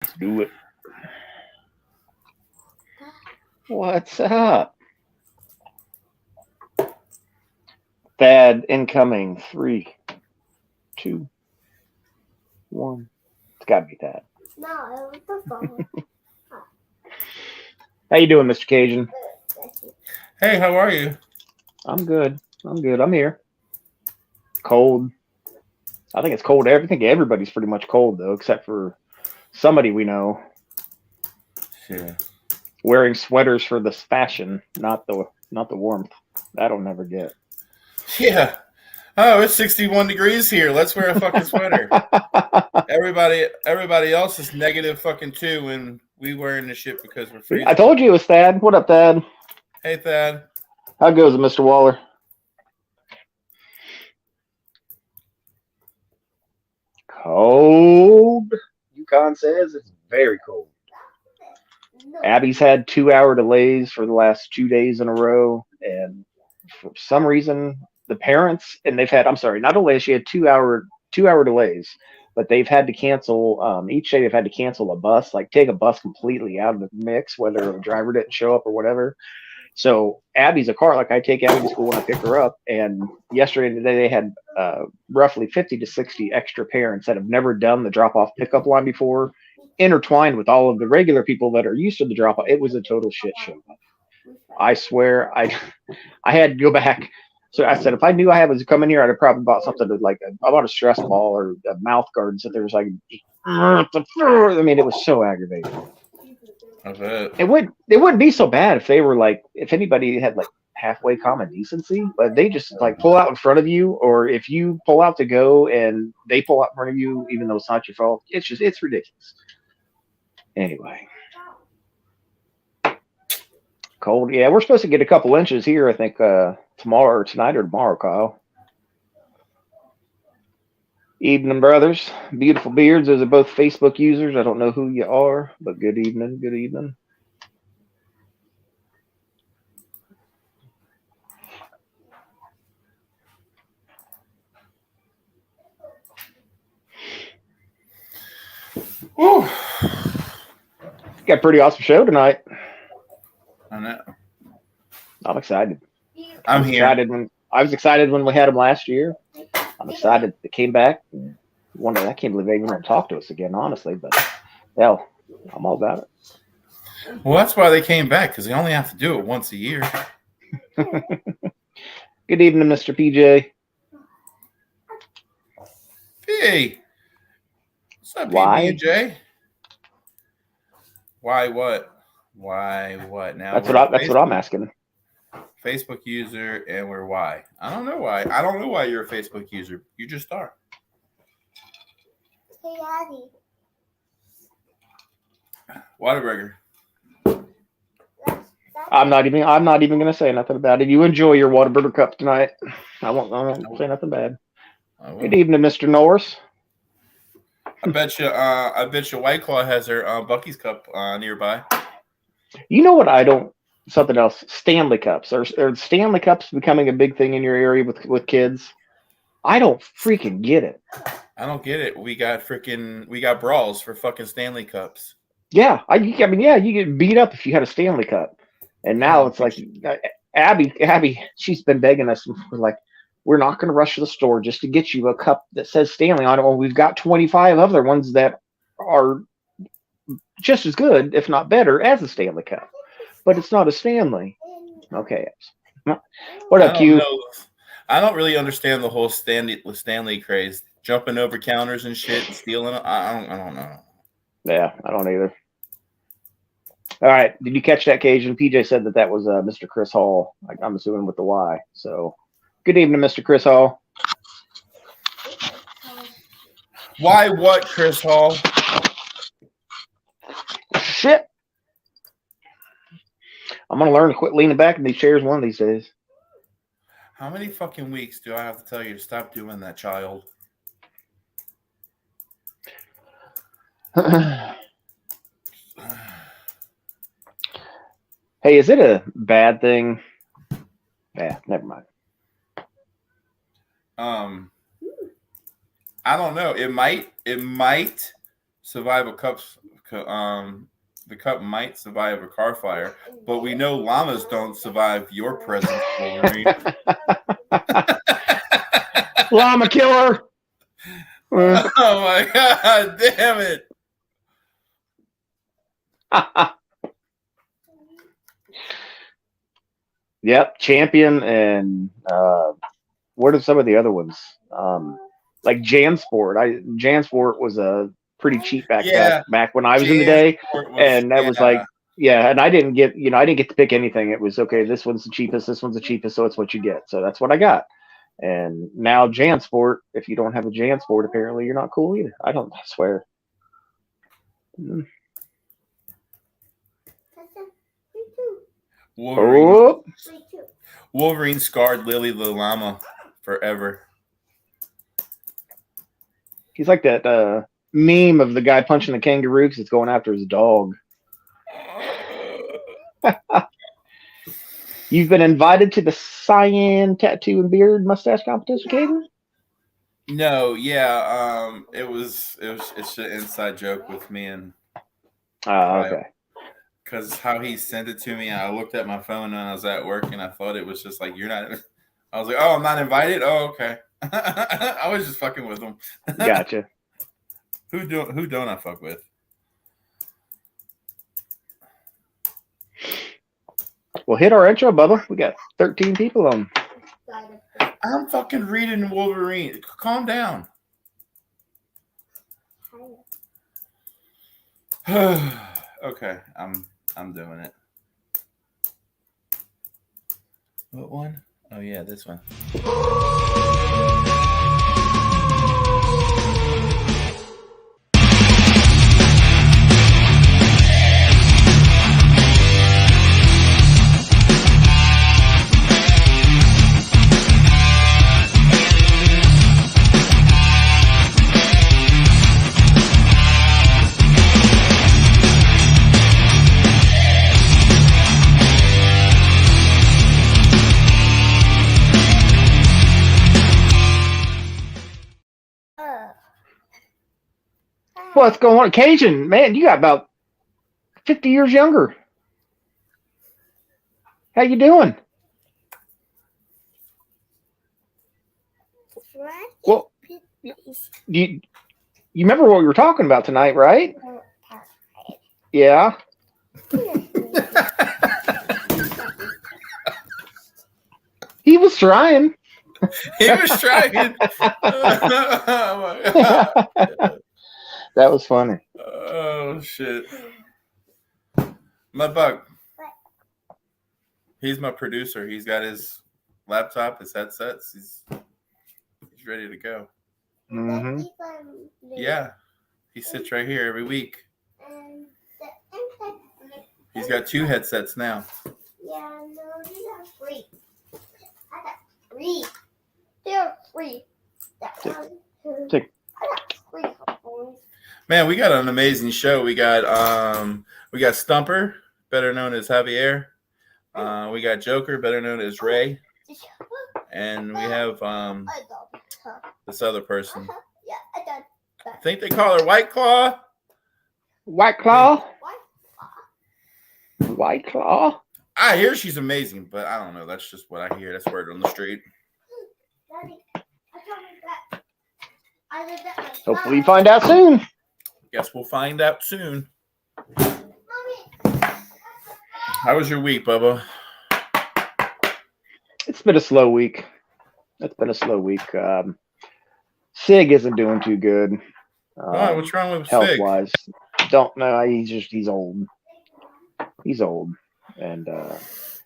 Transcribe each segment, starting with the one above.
Let's do it. What's up? Thad incoming. 3, 2, 1. It's gotta be Thad. No, it was the phone. How you doing, Mr. Cajun? Hey, how are you? I'm good. I'm good. I'm here. Cold. I think it's cold. I think everybody's pretty much cold though, except for somebody we know Yeah. wearing sweaters for this fashion, not the warmth. That'll never get. Yeah. Oh, it's 61 degrees here. Let's wear a fucking sweater. Everybody else is negative fucking 2, and we wearing the shit because we're freezing. I told you it was Thad. What up, Thad? Hey, Thad. How goes it, Mr. Waller? Cold. UConn says it's very cold. No. Abby's had 2-hour delays for the last 2 days in a row, and for some reason, the parents and they've had. I'm sorry, not delays. She had 2-hour delays, but they've had to cancel. Each day they've had to cancel a bus, like take a bus completely out of the mix, whether the driver didn't show up or whatever. So Abby's a car. Like I take Abby to school when I pick her up, and yesterday and today they had roughly 50 to 60 extra parents that have never done the drop-off pickup line before, intertwined with all of the regular people that are used to the drop-off. It was a total shit show. I swear, I had to go back. So I said, if I knew I was coming here, I'd have probably bought something to like I bought a stress ball or a mouth guard and sit there so I could. I mean, it was so aggravating. I bet. It wouldn't be so bad if they were like if anybody had like halfway common decency, but they just like pull out in front of you, or if you pull out to go and they pull out in front of you, even though it's not your fault, it's ridiculous. Anyway, cold. Yeah, we're supposed to get a couple inches here. I think tomorrow or tonight or tomorrow, Kyle. Evening, brothers. Beautiful beards. Those are both Facebook users. I don't know who you are, but good evening. Good evening. Woo. Got a pretty awesome show tonight. I know. I'm excited. I'm here. I was excited when we had them last year. I'm excited they came back. I can't believe they even want to talk to us again, honestly. But hell, I'm all about it. Well, that's why they came back, because they only have to do it once a year. Good evening, Mr. PJ. Hey, what's up, Why? PB&J? Why what? Why what? Now That's we're what I'm asking. Facebook user, and we're why? I don't know why. I don't know why you're a Facebook user. You just are. Hey, Daddy. Whataburger. I'm not even gonna say nothing about it. You enjoy your Whataburger cup tonight. I won't say nothing bad. Good evening, Mr. Norris. I bet you White Claw has their Bucky's cup nearby. You know what? Something else. Stanley Cups. Are Stanley Cups becoming a big thing in your area with kids? I don't freaking get it. I don't get it. We got brawls for fucking Stanley Cups. Yeah, I mean, yeah, you get beat up if you had a Stanley Cup, and now it's like Abby, she's been begging us. We're like, we're not going to rush to the store just to get you a cup that says Stanley on it. Well, we've got 25 other ones that are just as good, if not better, as a Stanley Cup, but it's not a Stanley. Okay, what up, Q? I don't really understand the whole Stanley craze, jumping over counters and shit and stealing them. I don't know. Yeah, I don't either. All right, did you catch that, Cajun? PJ said that was Mr. Chris Hall. I'm assuming with the Y. So, good evening, Mr. Chris Hall. Why what, Chris Hall? Shit. I'm going to learn to quit leaning back in these chairs one of these days. How many fucking weeks do I have to tell you to stop doing that, child? Hey, is it a bad thing? Yeah, never mind. I don't know. It might survive a The cup might survive a car fire, but we know llamas don't survive your presence, Wolverine. Llama killer. Oh my god, damn it. Yep, Champion and what are some of the other ones? Like Jansport. Jansport was a pretty cheap back when I was in the day, and that was like and I didn't get to pick anything. It was okay. This one's the cheapest. This one's the cheapest, so it's what you get. So that's what I got. And now Jansport. If you don't have a Jansport, apparently you're not cool either. I swear. Wolverine scarred Lily the llama forever. He's like that meme of the guy punching the kangaroo because it's going after his dog. You've been invited to the cyan tattoo and beard mustache competition, Caden? No, yeah, it's an inside joke with me and. Okay. Because how he sent it to me, I looked at my phone and I was at work and I thought it was just like, you're not. I was like, oh, I'm not invited. Oh, okay. I was just fucking with him. Gotcha. Who don't I fuck with? Well, hit our intro, Bubba. We got 13 people on. I'm fucking reading Wolverine. Calm down. Okay, I'm doing it. What one? Oh yeah, this one. What's going on? Cajun, man, you got about 50 years younger. How you doing? Well, you remember what we were talking about tonight, right? Yeah. He was trying. He was trying. Oh my God. That was funny. Oh shit. My bug. He's my producer. He's got his laptop, his headsets. He's ready to go. Mm-hmm. Yeah. He sits right here every week. He's got 2 headsets now. Yeah, no, these are free. I got 3. They're free. I got 3 phones. Man, we got an amazing show. We got Stumper, better known as Javier. We got Joker, better known as Ray. And we have this other person. Yeah, I got I think they call her White Claw. White Claw? White Claw? I hear she's amazing, but I don't know. That's just what I hear. That's word on the street. Daddy, I told my dad. Hopefully you find out soon. Guess we'll find out soon. Mommy. How was your week, Bubba? It's been a slow week. Sig isn't doing too good. Why? What's wrong with Sig? Health-wise. Don't know. He's old. He's old. And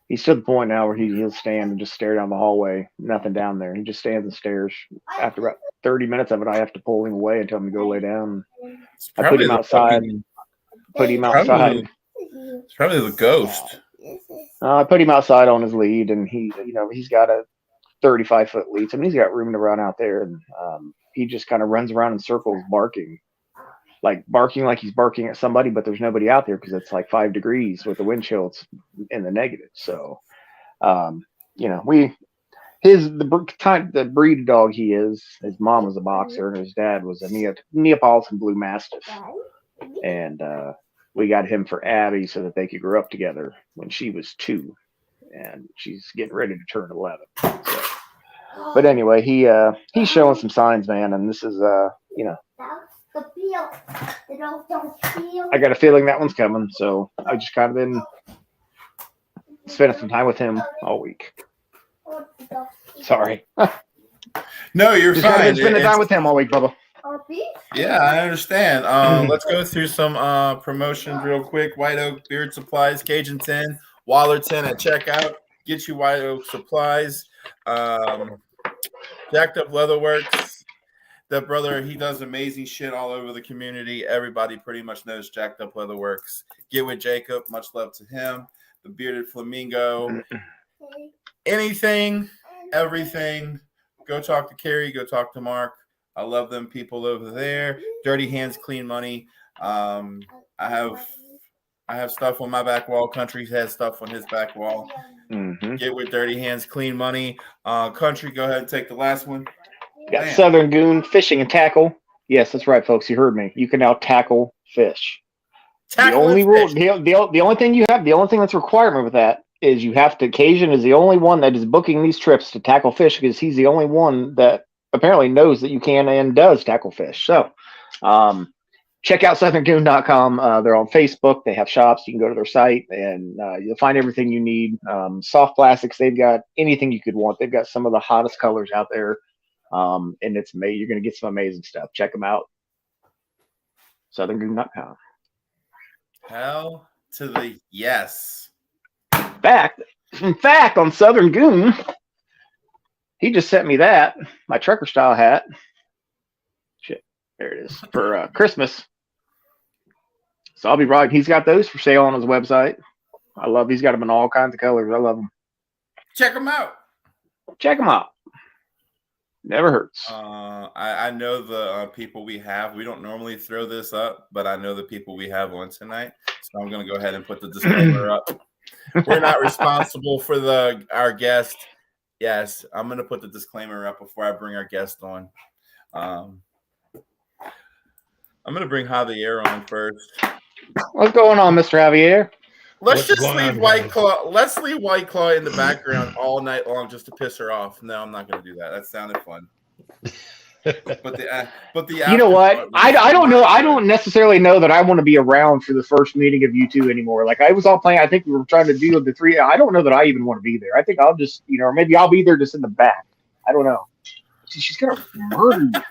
he's to the point now where he'll stand and just stare down the hallway. Nothing down there. He just stands and stares. After about 30 minutes of it, I have to pull him away and tell him to go lay down. I put him outside. It's probably the ghost. I put him outside on his lead, and he's got a 35-foot lead. So he's got room to run out there, and he just kind of runs around in circles, barking like he's barking at somebody, but there's nobody out there because it's like 5 degrees with the wind chill. It's in the negative. So, the breed dog he is. His mom was a boxer, and his dad was a Neapolitan Blue Mastiff. and we got him for Abby so that they could grow up together when she was 2, and she's getting ready to turn 11. So, but anyway, he's showing some signs, man, and this is I got a feeling that one's coming. So I've just kind of been spending some time with him all week. Sorry. No, you're Just kind of fine. been spending time with him all week, Bubba. Yeah, I understand. Let's go through some promotions real quick. White Oak Beard Supplies, Cajun 10, Wallerton at checkout. Get you White Oak supplies. Jacked Up Leatherworks. That brother, he does amazing shit all over the community. Everybody pretty much knows Jacked Up Leatherworks. Get with Jacob. Much love to him. The Bearded Flamingo. Anything, everything. Go talk to Carrie. Go talk to Mark. I love them people over there. Dirty Hands, Clean Money. I have stuff on my back wall. Country has stuff on his back wall. Mm-hmm. Get with Dirty Hands, Clean Money. Country, go ahead and take the last one. Got Southern Goon Fishing and Tackle. Yes, that's right, folks. You heard me. You can now tackle fish. The only rule, the only thing you have, the only thing that's a requirement with that is you have to. Cajun is the only one that is booking these trips to tackle fish because he's the only one that apparently knows that you can and does tackle fish. So, check out southerngoon.com. They're on Facebook. They have shops. You can go to their site and you'll find everything you need. Soft plastics. They've got anything you could want. They've got some of the hottest colors out there. And it's amazing. You're going to get some amazing stuff. Check them out. southerngoon.com. Hell to the yes. In fact, on Southern Goon, he just sent me that, my trucker style hat. Shit, there it is, for Christmas. So I'll be right. He's got those for sale on his website. He's got them in all kinds of colors. I love them. Check them out. Check them out. Never hurts. I know the people we have. We don't normally throw this up, but I know the people we have on tonight. So I'm going to go ahead and put the disclaimer up. We're not responsible for our guest. Yes, I'm going to put the disclaimer up before I bring our guest on. I'm going to bring Javier on first. What's going on, Mr. Javier? Let's leave White Claw. Let's leave White Claw in the background all night long just to piss her off. No, I'm not going to do that. That sounded fun. But the you know what? I don't know. I don't necessarily know that I want to be around for the first meeting of you two anymore. Like I was all playing. I think we were trying to do the 3. I don't know that I even want to be there. I think I'll just, or maybe I'll be there just in the back. I don't know. She's gonna murder you.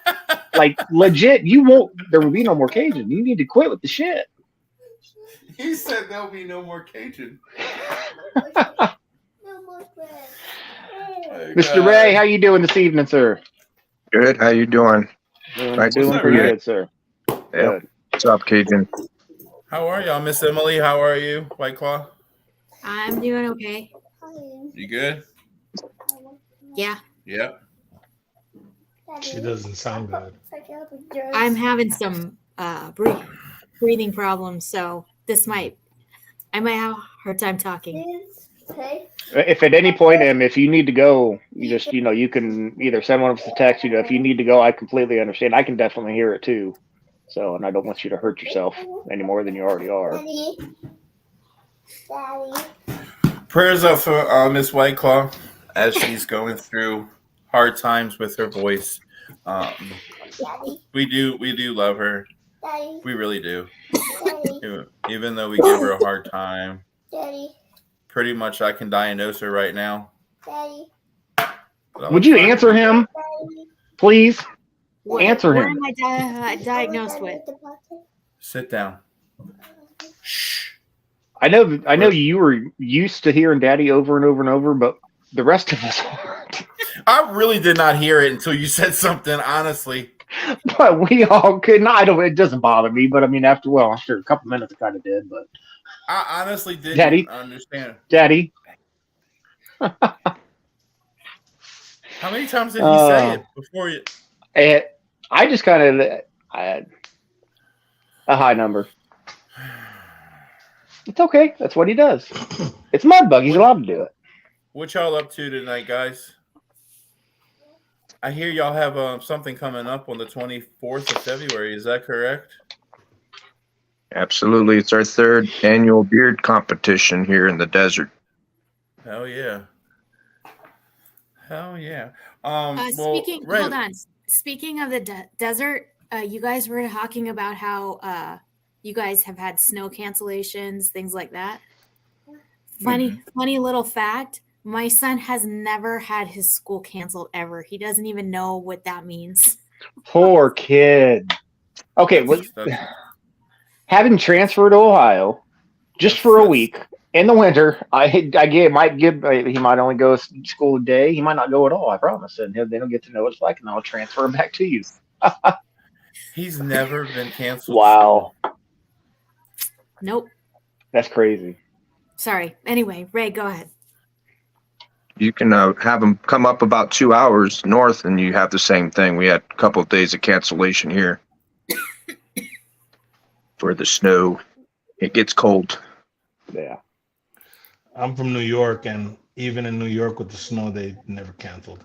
Like legit. You won't. There will be no more Cajun. You need to quit with the shit. He said there'll be no more Cajun. Mr. Ray, how you doing this evening, sir? Good. How you doing? Doing pretty good, sir. Yeah. Good. What's up, Cajun? How are y'all, Miss Emily? How are you, White Claw? I'm doing okay. You good? Yeah. Yep. She doesn't sound good. I'm having some breathing problems, so I might have a hard time talking. If at any point, if you need to go, you just, you can either send one of us a text. If you need to go, I completely understand. I can definitely hear it too. So, and I don't want you to hurt yourself any more than you already are. Daddy. Prayers up for Miss White Claw as she's going through hard times with her voice. We do love her. Daddy. We really do. Daddy. Even though we give her a hard time. Daddy. Pretty much I can diagnose her right now. Daddy. Would you answer him, please? Answer him. What am I diagnosed with? Sit down. Shh. I know you were used to hearing Daddy over and over and over, but the rest of us aren't. I really did not hear it until you said something, honestly. But we all could not. It doesn't bother me, but I mean, after a couple minutes, it kind of did. But I honestly didn't understand. Daddy. How many times did he say it before you? I just kind of had a high number. It's okay. That's what he does. It's Mudbug. He's allowed to do it. What y'all up to tonight, guys? I hear y'all have something coming up on the 24th of February. Is that correct? Absolutely. It's our third annual beard competition here in the desert. Hell yeah. Hell yeah. Hold on. Speaking of the desert, you guys were talking about how you guys have had snow cancellations, things like that. Funny little fact. My son has never had his school canceled ever. He doesn't even know what that means. Poor kid. Okay, having transferred to Ohio just for a week in the winter, he might only go to school a day. He might not go at all, I promise. And they don't get to know what it's like, and I'll transfer him back to you. He's never been canceled. Wow. Nope. That's crazy. Sorry. Anyway, Ray, go ahead. You can have them come up about 2 hours north, and you have the same thing. We had a couple of days of cancellation here for the snow. It gets cold. Yeah. I'm from New York, and even in New York with the snow, they never canceled.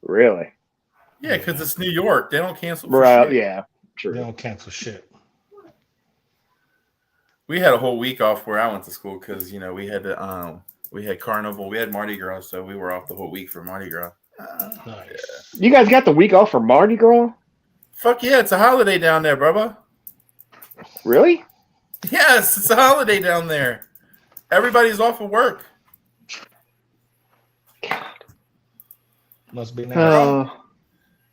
Really? Yeah, because it's New York. They don't cancel. Right. Yeah. True. They don't cancel shit. We had a whole week off where I went to school because we had Carnival, we had Mardi Gras, so we were off the whole week for Mardi Gras. Nice. You guys got the week off for Mardi Gras? Fuck yeah, it's a holiday down there, brother. Really? Yes, it's a holiday down there. Everybody's off of work. Must be nice.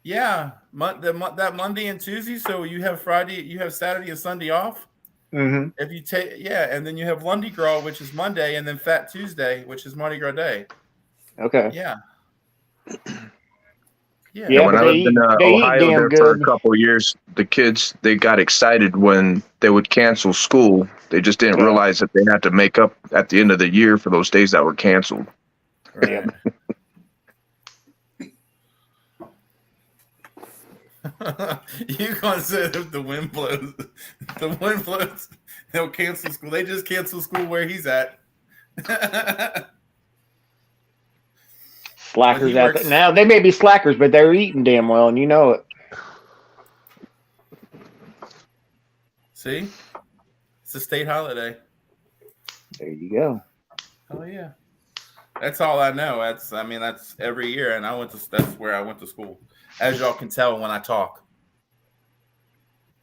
Yeah, that Monday and Tuesday. So you have Saturday and Sunday off. Mm-hmm. If you take and then you have Lundi Gras, which is Monday, and then Fat Tuesday, which is Mardi Gras Day. Okay. Yeah. Yeah, when I lived in Ohio there for a couple of years, the kids, they got excited when they would cancel school. They just didn't realize that they had to make up at the end of the year for those days that were canceled. Right. You gonna say if the wind blows, they'll cancel school. They just cancel school where he's at. Slackers out there. Now they may be slackers, but they're eating damn well, and you know it. See, it's a state holiday. There you go. Oh yeah, that's all I know. That's every year, and that's where I went to school. As y'all can tell when I talk,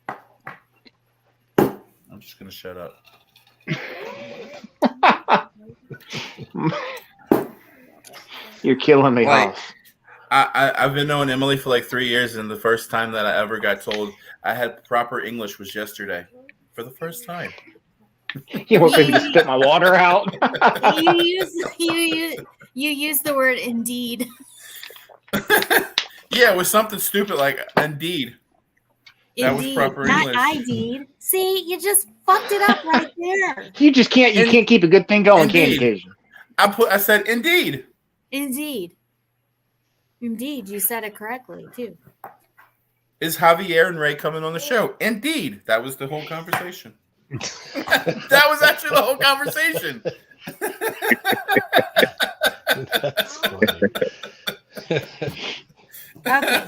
I'm just gonna shut up. You're killing me, Hoss. I've been knowing Emily for like 3 years, and the first time that I ever got told I had proper English was yesterday, for the first time. You want me to spit my water out? You use the word indeed. Yeah, it was something stupid like indeed. That was proper English. Not I-deed. See, you just fucked it up right there. You just can't. You can't keep a good thing going, can you, Cajun? I said indeed. Indeed. You said it correctly too. Is Javier and Ray coming on the show? Indeed. That was the whole conversation. That was actually the whole conversation. That's funny. Okay,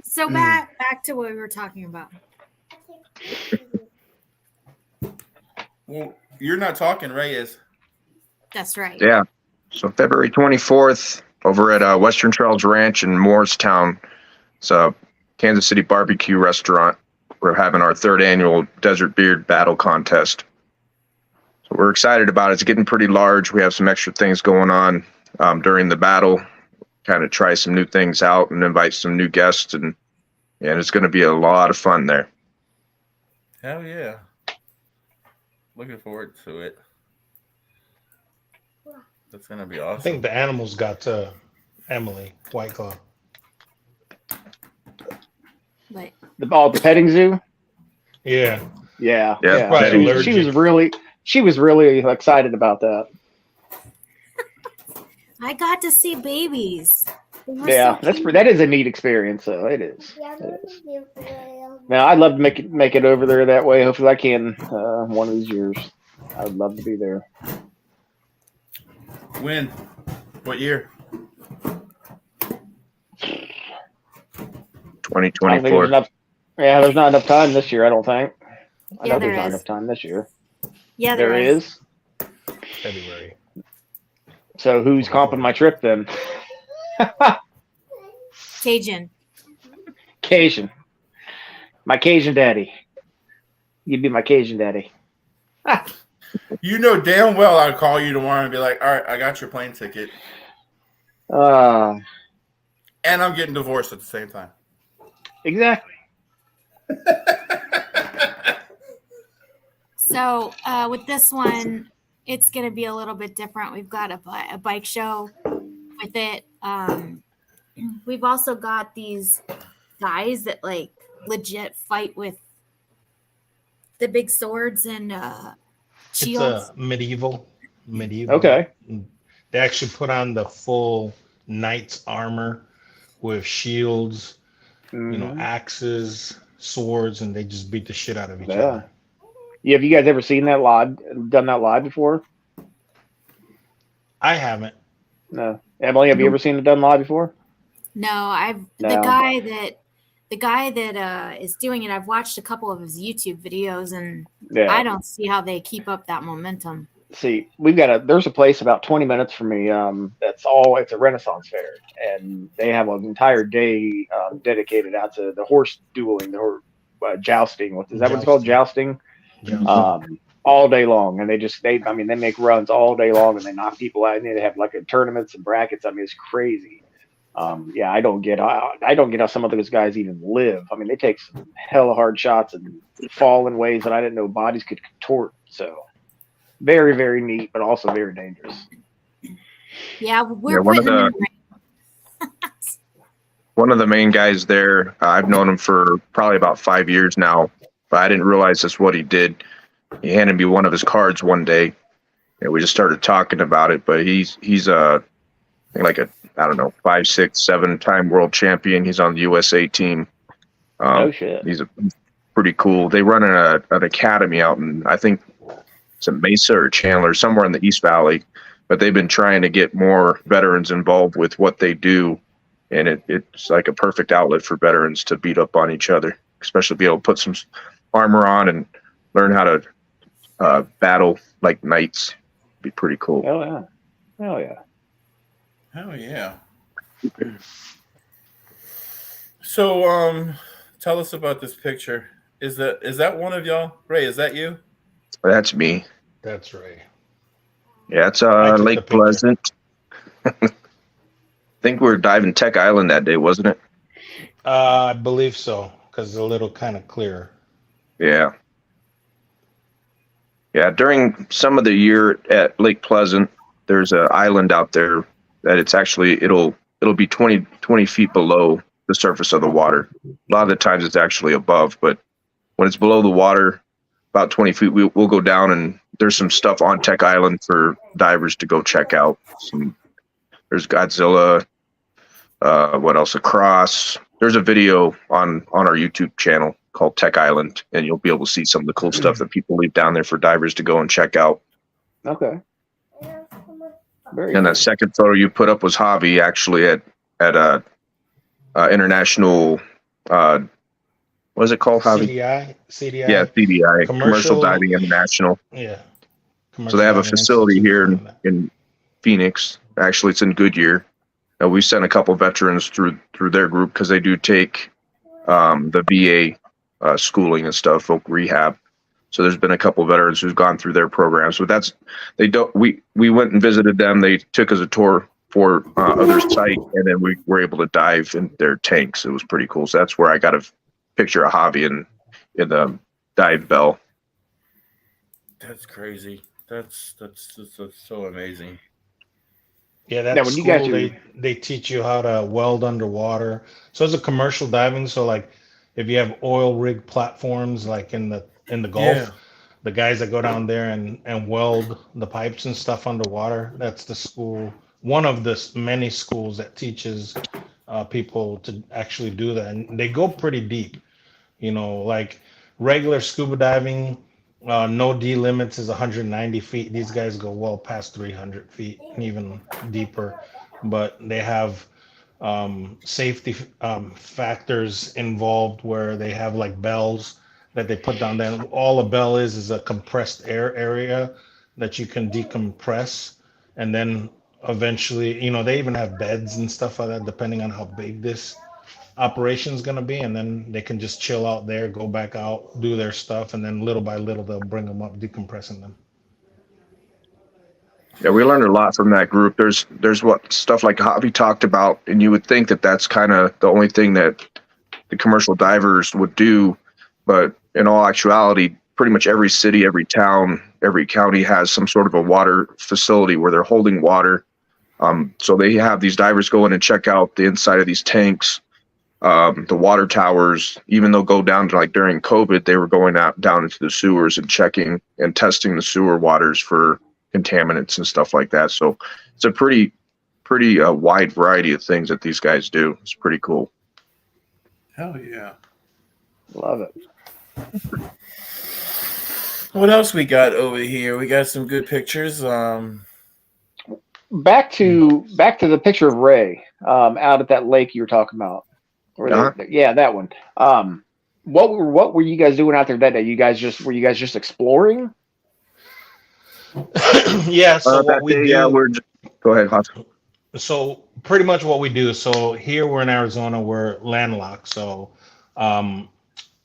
so back to what we were talking about. Well, you're not talking, Ray is. That's right. Yeah. So February 24th over at Western Trails Ranch in Moorestown. It's a Kansas City barbecue restaurant. We're having our third annual Desert Beard Battle Contest. So we're excited about it. It's getting pretty large. We have some extra things going on during the battle. Kind of try some new things out and invite some new guests. And it's going to be a lot of fun there. Hell yeah. Looking forward to it. That's going to be awesome. I think the animals got to Emily White Claw. Like The petting zoo. Yeah. Yeah. She was really excited about that. I got to see babies. Yeah, that is a neat experience. So it is. Now I'd love to make it over there that way. Hopefully I can one of these years. I'd love to be there. When? What year? 2024. There's not enough time this year, I don't think. I Yeah, know there there's not is. enough time this year. Yeah, There is. February. So who's comping my trip then? Cajun. Cajun. My Cajun daddy. You'd be my Cajun daddy. You know damn well I'd call you tomorrow and be like, all right, I got your plane ticket. Uh, And I'm getting divorced at the same time. exactly. So with this one, it's going to be a little bit different. We've got a bike show with it. We've also got these guys that like legit fight with the big swords and shields. It's a medieval. Okay. They actually put on the full knight's armor with shields, Mhm. axes, swords, and they just beat the shit out of each Yeah. other. Yeah, have you guys ever seen that live? Done that live before? I haven't. No. Emily, have you ever seen it done live before? No, No. the guy that is doing it. I've watched a couple of his YouTube videos, and Yeah. I don't see how they keep up that momentum. See, there's a place about 20 minutes from me. It's a Renaissance fair, and they have an entire day dedicated out to the horse dueling, the jousting. Is that what it's called? Jousting. All day long, and they make runs all day long, and they knock people out. And they have like tournaments and brackets. I mean, it's crazy. Yeah, I don't get how some of those guys even live. I mean, they take some hella hard shots and fall in ways that I didn't know bodies could contort. So very, very neat, but also very dangerous. Yeah, we're one of putting them in One of the main guys there, I've known him for probably about 5 years now, but I didn't realize that's what he did. He handed me one of his cards one day, and we just started talking about it. But he's I think like a, I don't know, 5, 6, 7-time world champion. He's on the USA team. Oh shit! He's pretty cool. They run an academy out in, I think it's in Mesa or Chandler, somewhere in the East Valley. But they've been trying to get more veterans involved with what they do, and it's like a perfect outlet for veterans to beat up on each other, especially be able to put some armor on and learn how to battle like knights. Be pretty cool. Oh yeah! Oh yeah! Hell yeah. So tell us about this picture. Is that one of y'all? Ray, is that you? That's me. That's right. Yeah, it's I took the Lake picture. Pleasant. I think we were diving Tech Island that day, wasn't it? I believe so, because it's a little kind of clearer. Yeah. Yeah, during some of the year at Lake Pleasant, there's an island out there that it's actually it'll be 20 feet below the surface of the water. A lot of the times it's actually above, but when it's below the water, about 20 feet, we'll go down, and there's some stuff on Tech Island for divers to go check out. There's Godzilla, what else? Across. There's a video on our YouTube channel called Tech Island, and you'll be able to see some of the cool stuff that people leave down there for divers to go and check out. Okay. Very And good. the second photo you put up was Javi, actually at a international, what is it called, Javi? CDI. Yeah, CDI, Commercial Commercial- Diving International. Yeah. So they have a Commercial facility here Institute. in Phoenix. Actually, it's in Goodyear. We sent a couple veterans through their group because they do take the VA schooling and stuff, folk rehab. So there's been a couple veterans who've gone through their programs. But we went and visited them. They took us a tour for other site, and then we were able to dive in their tanks. It was pretty cool. So that's where I got a picture of Javi in the dive bell. That's crazy. That's so amazing. Yeah, that's Now, when you school. guys They teach you how to weld underwater. So it's a commercial diving. So like, if you have oil rig platforms like in the Gulf, Yeah. the guys that go down there and weld the pipes and stuff underwater, that's the school. One of the many schools that teaches people to actually do that, and they go pretty deep. Like regular scuba diving. No D limits is 190 feet. These guys go well past 300 feet and even deeper, but they have safety factors involved where they have like bells that they put down there. All a bell is a compressed air area that you can decompress, and then eventually, they even have beds and stuff like that, depending on how big this operation is going to be, and then they can just chill out there, go back out, do their stuff, and then little by little they'll bring them up, decompressing them. Yeah, we learned a lot from that group. There's what stuff like Javi talked about, and you would think that that's kind of the only thing that the commercial divers would do, but in all actuality, pretty much every city, every town, every county has some sort of a water facility where they're holding water. So they have these divers go in and check out the inside of these tanks, the water towers. Even they'll go down to, like during COVID, they were going out down into the sewers and checking and testing the sewer waters for contaminants and stuff like that. So it's a pretty wide variety of things that these guys do. It's pretty cool. Hell yeah. Love it. What else we got over here? We got some good pictures. Back to the picture of Ray out at that lake you were talking about. Yeah, that one. What were you guys doing out there that day? Were you guys just exploring? Yeah. So what we do? Yeah, go ahead, Hans. So pretty much what we do. So here we're in Arizona. We're landlocked. So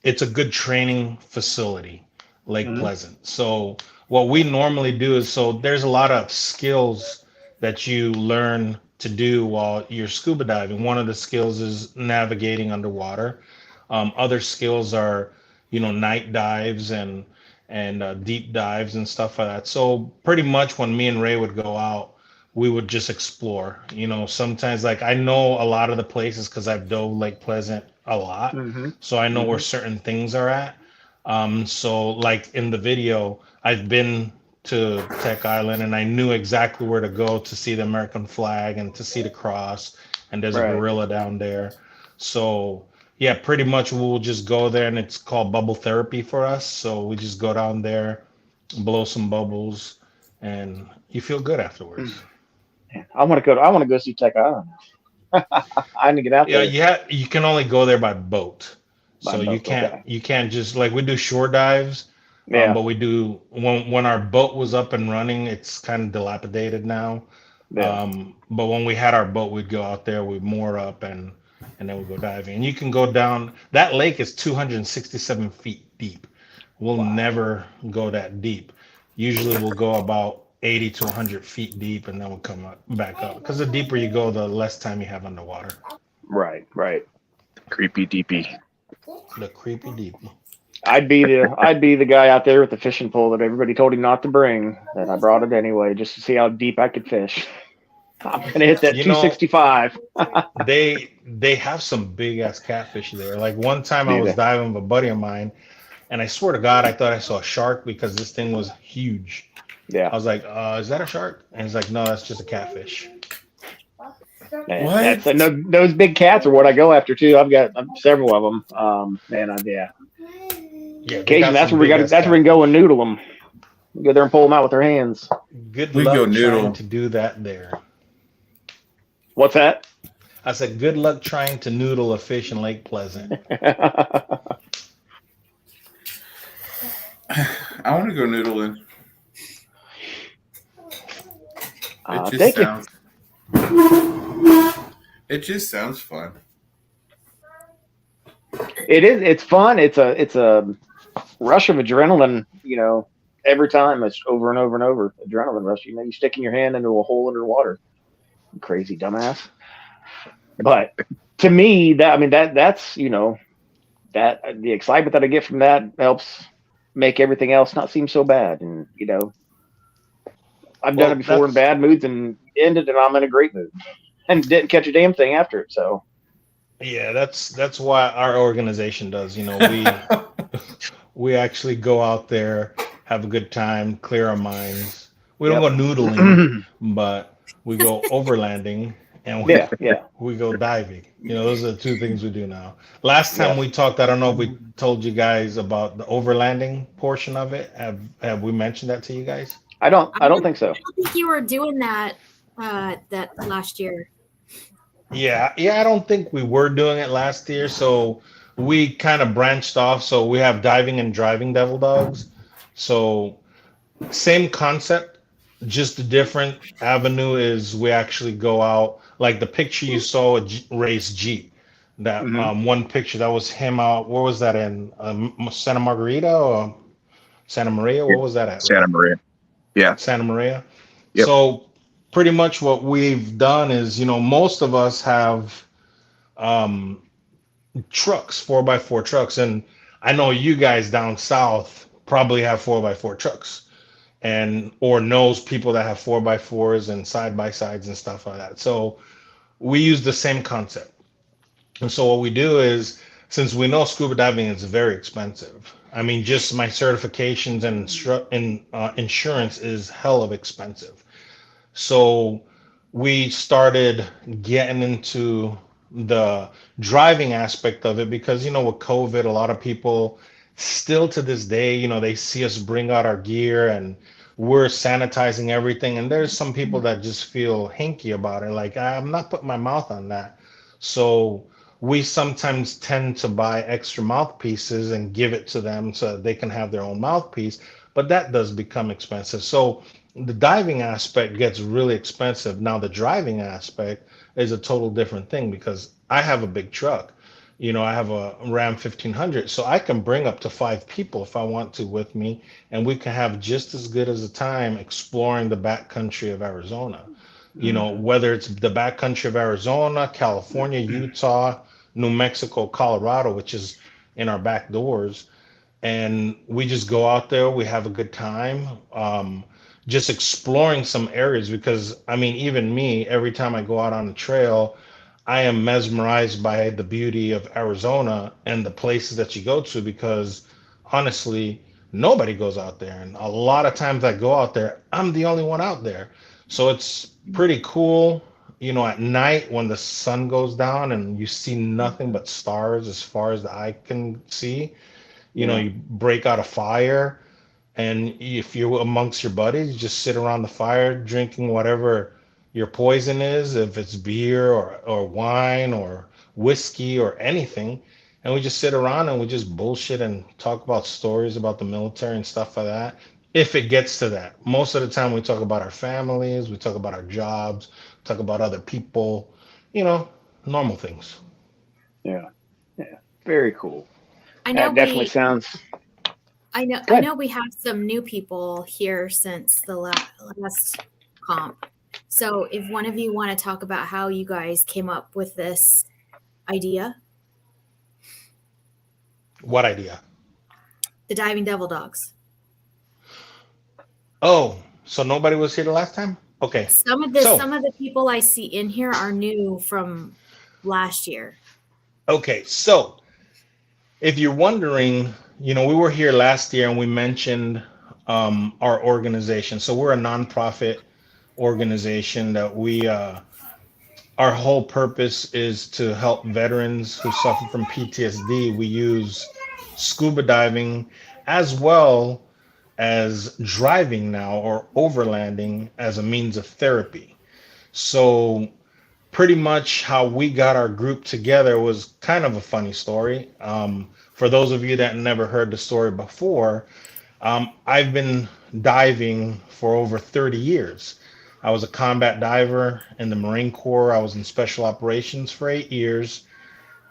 it's a good training facility, Lake Pleasant. So what we normally do is, so there's a lot of skills that you learn to do while you're scuba diving. One of the skills is navigating underwater. Other skills are, night dives and deep dives and stuff like that. So pretty much when me and Ray would go out, we would just explore. Sometimes, like, I know a lot of the places because I've dove Lake Pleasant a lot. So I know where certain things are at. So like in the video, I've been to Tech Island and I knew exactly where to go to see the American flag and to see the cross, and there's a gorilla down there. So yeah, pretty much we'll just go there, and it's called bubble therapy for us. So we just go down there, blow some bubbles, and you feel good afterwards. I want to go see Tech Island. I need to get out there. Yeah, you can only go there by boat. You can't just, like, we do shore dives. Yeah. But we do, when our boat was up and running, it's kind of dilapidated now. Yeah. But when we had our boat, we'd go out there, we'd moor up, and then we'd go diving. And you can go down, that lake is 267 feet deep. We'll never go that deep. Usually we'll go about 80 to 100 feet deep, and then we'll come back up. Because the deeper you go, the less time you have underwater. Right. Creepy deepy. The creepy deepy. I'd be the guy out there with the fishing pole that everybody told him not to bring, and I brought it anyway just to see how deep I could fish. I'm gonna hit that 265. They have some big ass catfish there. Like one time I was diving with a buddy of mine, and I swear to God, I thought I saw a shark because this thing was huge. Yeah. I was like, is that a shark? And he's like, no, that's just a catfish. What? Those big cats are what I go after too. I've got several of them. Yeah, occasionally that's where we can go and noodle them. We go there and pull them out with our hands. Good luck trying to do that there. What's that? I said, good luck trying to noodle a fish in Lake Pleasant. I want to go noodling. It just sounds fun. It is. It's fun. It's a rush of adrenaline. Every time it's over and over and over. Adrenaline rush. You're sticking your hand into a hole underwater. Crazy dumbass. But to me, that's that the excitement that I get from that helps make everything else not seem so bad. And I've done it before in bad moods and ended, and I'm in a great mood and didn't catch a damn thing after it. So. Yeah, that's why our organization does. We actually go out there, have a good time, clear our minds. We don't go noodling, but we go overlanding and we go diving. Those are the two things we do now. Last time we talked, I don't know if we told you guys about the overlanding portion of it. Have we mentioned that to you guys? I don't think so. I don't think you were doing that that last year. Yeah, I don't think we were doing it last year. So we kind of branched off. So we have diving and driving devil dogs. So same concept, just a different avenue is we actually go out like the picture you saw a race Jeep. That Mhm. one picture that was him out. Where was that in Santa Margarita or Santa Maria? What was that at, Santa Ray? Maria. Yeah. Santa Maria. Yep. So pretty much what we've done is, most of us have um, trucks, 4x4 trucks, and I know you guys down south probably have 4x4 trucks, and or knows people that have 4x4s and side by sides and stuff like that. So we use the same concept. And so what we do is, since we know scuba diving is very expensive, I mean, just my certifications and insurance is hell of expensive. So we started getting into the driving aspect of it because, with COVID, a lot of people still to this day, they see us bring out our gear and we're sanitizing everything. And there's some people that just feel hinky about it. Like, I'm not putting my mouth on that. So we sometimes tend to buy extra mouthpieces and give it to them so that they can have their own mouthpiece. But that does become expensive. So the diving aspect gets really expensive. Now the driving aspect is a total different thing because I have a big truck. I have a Ram 1500, so I can bring up to 5 people if I want to with me, and we can have just as good as a time exploring the backcountry of Arizona. Whether it's the backcountry of Arizona, California, Utah, New Mexico, Colorado, which is in our back doors, and we just go out there, we have a good time, just exploring some areas because I mean, even me, every time I go out on the trail, I am mesmerized by the beauty of Arizona and the places that you go to because honestly, nobody goes out there. And a lot of times I go out there, I'm the only one out there. So it's pretty cool, at night when the sun goes down and you see nothing but stars as far as the eye can see. Yeah. You break out a fire, and if you're amongst your buddies, you just sit around the fire drinking whatever your poison is, if it's beer or wine or whiskey or anything. And we just sit around and we just bullshit and talk about stories about the military and stuff like that. If it gets to that, most of the time we talk about our families, we talk about our jobs, talk about other people, normal things. Yeah. Yeah. Very cool. I know That definitely we sounds. I know Go I ahead. know we have some new people here since the last comp. So if one of you want to talk about how you guys came up with this idea, What idea? the diving devil dogs. Oh, so nobody was here the last time? Okay. Some of So, the people I see in here are new from last year. okay. So if you're wondering, we were here last year and we mentioned our organization. So we're a nonprofit organization that our whole purpose is to help veterans who suffer from PTSD. We use scuba diving as well as driving now or overlanding as a means of therapy. So pretty much how we got our group together was kind of a funny story. For those of you that never heard the story before, I've been diving for over 30 years. I was a combat diver in the Marine Corps. I was in special operations for 8 years.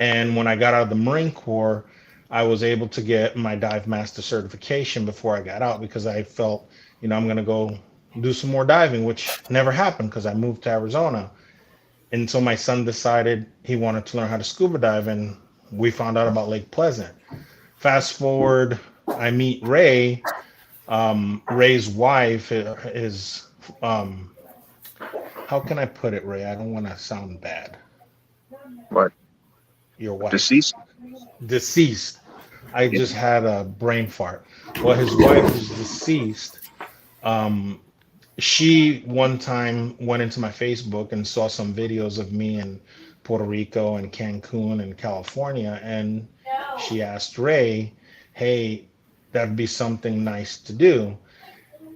And when I got out of the Marine Corps, I was able to get my dive master certification before I got out because I felt, I'm going to go do some more diving, which never happened because I moved to Arizona. And so my son decided he wanted to learn how to scuba dive, and we found out about Lake Pleasant. Fast forward, I meet Ray. Ray's wife is, how can I put it, Ray? I don't want to sound bad. What? Your wife. Deceased? Deceased. I just had a brain fart. Well, his wife is deceased. She one time went into my Facebook and saw some videos of me in Puerto Rico and Cancun and California, and she asked Ray, hey, that'd be something nice to do.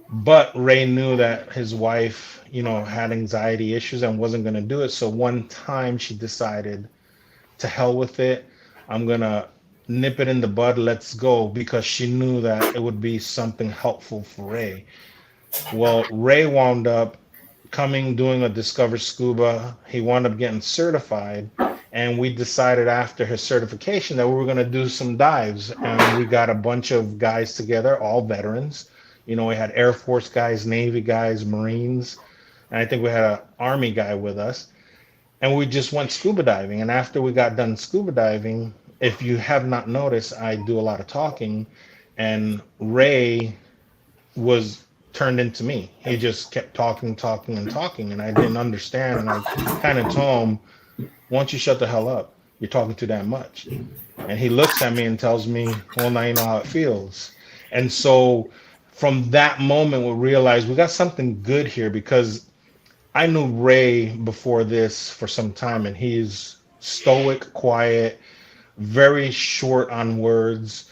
But Ray knew that his wife, had anxiety issues and wasn't going to do it. So one time she decided, to hell with it. I'm going to nip it in the bud, let's go, because she knew that it would be something helpful for Ray. Well, Ray wound up coming, doing a Discover Scuba. He wound up getting certified, and we decided after his certification that we were going to do some dives. And we got a bunch of guys together, all veterans. You know, we had Air Force guys, Navy guys, Marines, and I think we had an Army guy with us. And we just went scuba diving. And after we got done scuba diving, if you have not noticed, I do a lot of talking, and Ray was turned into me. He just kept talking, and I didn't understand. And I kind of told him, "Why don't you shut the hell up? You're talking too damn much." And he looks at me and tells me, "Well, now you know how it feels." And so from that moment, we realized we got something good here, because I knew Ray before this for some time, and he's stoic, quiet, very short on words.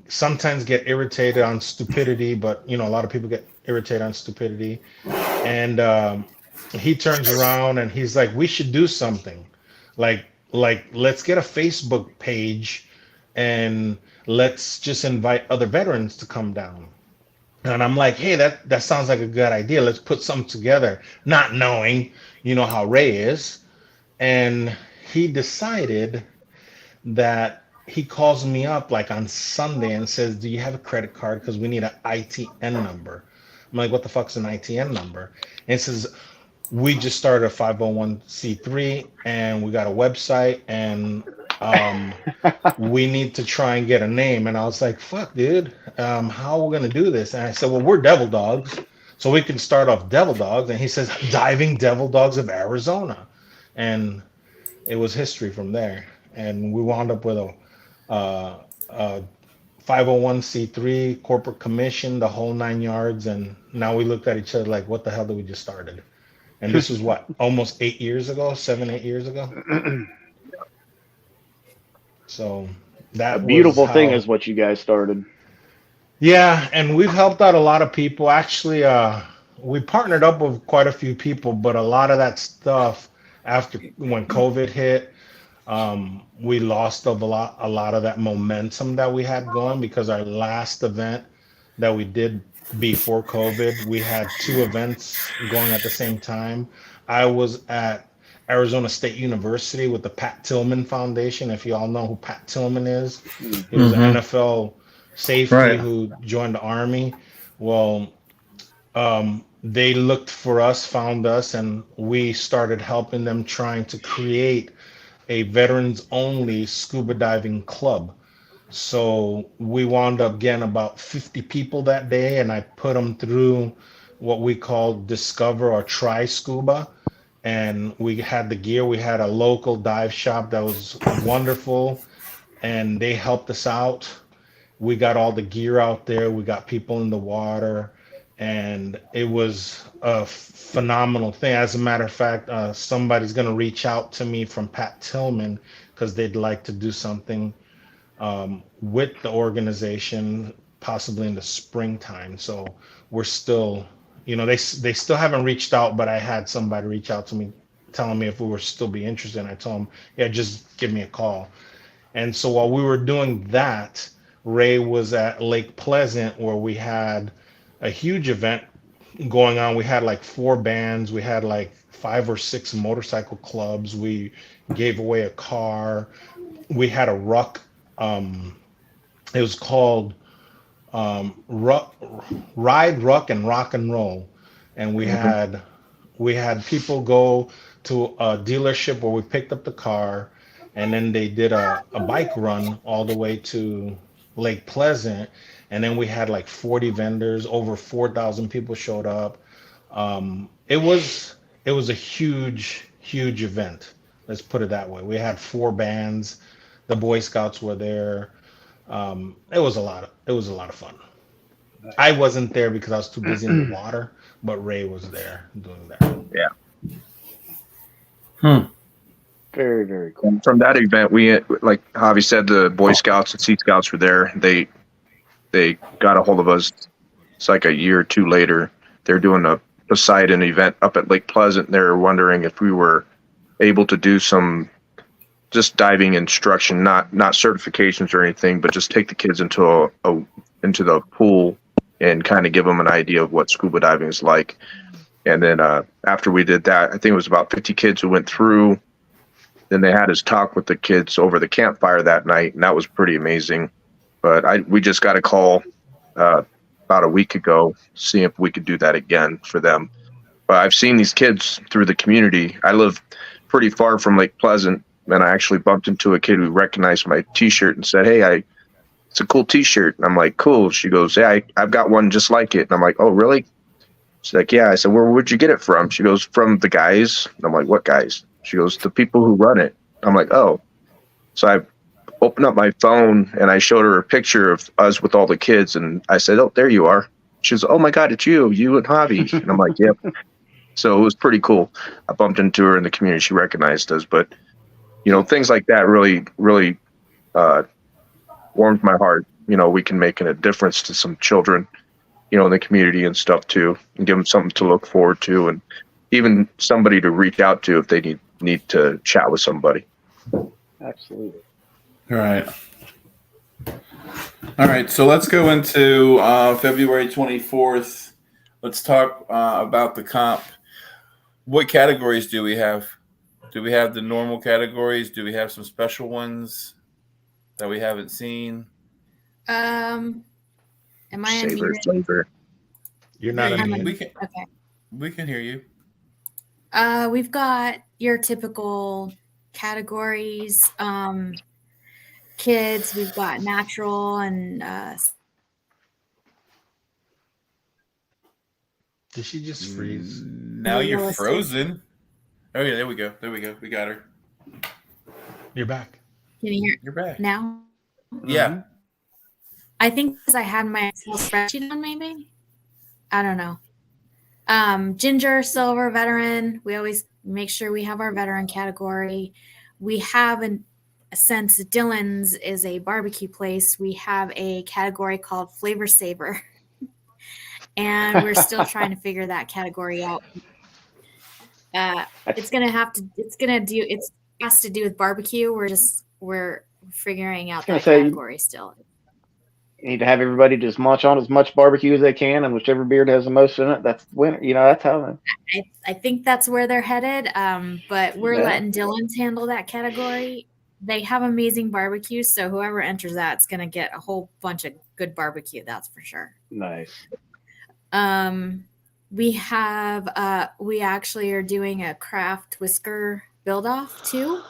Sometimes get irritated on stupidity, but you know, a lot of people get irritated on stupidity. And he turns around and he's like, "We should do something. Like let's get a Facebook page and let's just invite other veterans to come down." And I'm like, "Hey, that sounds like a good idea. Let's put something together," not knowing, you know, how Ray is. And he decided that he calls me up like on Sunday and says, "Do you have a credit card? Because we need an ITN number." I'm like, "What the fuck's an ITN number?" And he says, "We just started a 501c3 and we got a website, and we need to try and get a name." And I was like, "Fuck, dude, how are we gonna do this?" And I said, "Well, we're Devil Dogs, so we can start off Devil Dogs." And he says, "Diving Devil Dogs of Arizona." And it was history from there. And we wound up with a 501c3 corporate commission, the whole 9 yards. And now we looked at each other like, what the hell did we just started? And this was what, almost 8 years ago, 7-8 years ago. So that A beautiful was thing how- is what you guys started. Yeah, and we've helped out a lot of people. Actually, we partnered up with quite a few people, but a lot of that stuff after when COVID hit, we lost a lot of that momentum that we had going, because our last event that we did before COVID, we had 2 events going at the same time. I was at Arizona State University with the Pat Tillman Foundation. If you all know who Pat Tillman is, he was an NFL safety Right. who joined the Army. Well, they looked for us, found us, and we started helping them, trying to create a veterans only scuba diving club. So we wound up getting about 50 people that day, and I put them through what we call Discover or Try Scuba. And we had the gear. We had a local dive shop that was wonderful, and they helped us out. We got all the gear out there. We got people in the water, and it was a phenomenal thing. As a matter of fact, somebody's going to reach out to me from Pat Tillman, because they'd like to do something with the organization, possibly in the springtime. So we're still, you know, they still haven't reached out, but I had somebody reach out to me telling me if we were still be interested. And I told them, yeah, just give me a call. And so while we were doing that, Ray was at Lake Pleasant, where we had a huge event going on. We had like 4 bands. We had like 5 or 6 motorcycle clubs. We gave away a car. We had a ruck. It was called Ride, Ruck, and Rock and Roll. And we had people go to a dealership where we picked up the car, and then they did a bike run all the way to Lake Pleasant. And then we had like 40 vendors, over 4,000 people showed up. It was a huge event. Let's put it that way. We had 4 bands. The Boy Scouts were there. It was a lot of fun. I wasn't there because I was too busy in the water, but Ray was there doing that. Hmm. Very, very cool. From that event, we, like Javi said, the Boy Scouts and Sea Scouts were there. They got a hold of us. It's like a year or 2 later. They're doing a Poseidon event up at Lake Pleasant. They're wondering if we were able to do some just diving instruction, not certifications or anything, but just take the kids into into the pool and kind of give them an idea of what scuba diving is like. And then after we did that, I think it was about 50 kids who went through. Then they had us talk with the kids over the campfire that night, and that was pretty amazing. But we just got a call about a week ago, seeing if we could do that again for them. But I've seen these kids through the community. I live pretty far from Lake Pleasant, and I actually bumped into a kid who recognized my T-shirt and said, "Hey, it's a cool T-shirt." And I'm like, "Cool." She goes, "Yeah, I've got one just like it." And I'm like, "Oh, really?" She's like, "Yeah." I said, "Where'd you get it from?" She goes, "From the guys." And I'm like, "What guys?" She goes, "The people who run it." I'm like, "Oh." So I opened up my phone and I showed her a picture of us with all the kids, and I said, "Oh, there you are." She goes, "Oh my God, it's you and Javi." And I'm like, "Yep." So it was pretty cool. I bumped into her in the community. She recognized us, but things like that really, really warmed my heart. We can make a difference to some children, in the community and stuff too, and give them something to look forward to, and even somebody to reach out to if they need to chat with somebody. Absolutely. All right. So let's go into February 24th. Let's talk about the comp. What categories do we have? Do we have the normal categories? Do we have some special ones that we haven't seen? Am I Savor, unmuted? flavor. You're not Yeah, unmuted. Okay. we can hear you. We've got your typical categories. Kids, we've got natural and Did she just freeze? Now you're Realistic. frozen. Oh yeah, there we go. We got her. You're back. can you hear You're back. now? Yeah. I think because I had my Excel spreadsheet on, maybe. I don't know. Ginger, silver, veteran. We always make sure we have our veteran category. We have since Dylan's is a barbecue place, we have a category called Flavor Saver. And we're still trying to figure that category out. It has to do with barbecue. We're figuring out that category still. You need to have everybody just munch on as much barbecue as they can, and whichever beard has the most in it, that's the winner. That's how. I think that's where they're headed. But we're letting Dylan's handle that category. They have amazing barbecue, so whoever enters that is going to get a whole bunch of good barbecue. That's for sure. Nice. We actually are doing a craft whisker build off too.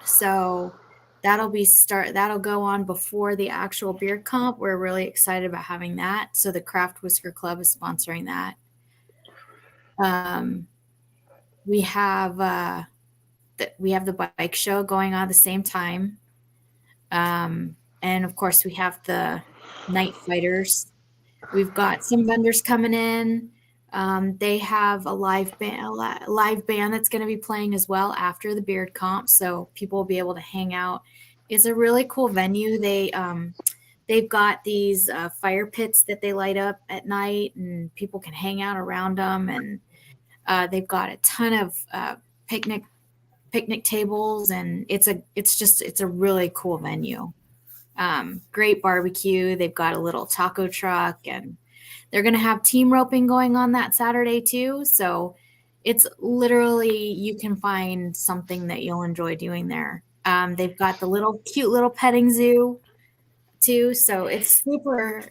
So that'll go on before the actual beard comp. We're really excited about having that. So the Craft Whisker Club is sponsoring that. We have the bike show going on at the same time. And of course we have the night fighters. We've got some vendors coming in. They have a live band that's going to be playing as well after the beard comp, so people will be able to hang out. It's a really cool venue. They've got these fire pits that they light up at night, and people can hang out around them. And they've got a ton of picnic tables, and it's a really cool venue. Great barbecue. They've got a little taco truck, and they're going to have team roping going on that Saturday too. So it's literally, you can find something that you'll enjoy doing there. They've got the cute little petting zoo too. So it's super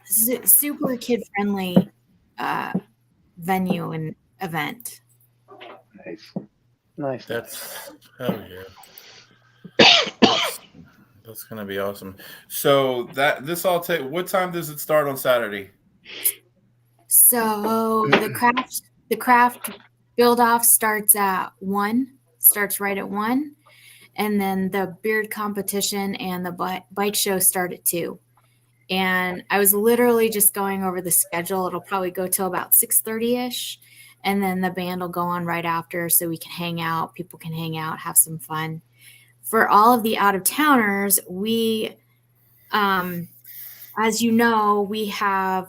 kid friendly venue and event. Nice. That's That's gonna be awesome. So what time does it start on Saturday? So the craft build off starts right at 1, and then the beard competition and the bike show start at 2. And I was literally just going over the schedule. It'll probably go till about 6:30ish, and then the band will go on right after, so we can hang out. People can hang out, have some fun. For all of the out-of-towners, we, as you know, we have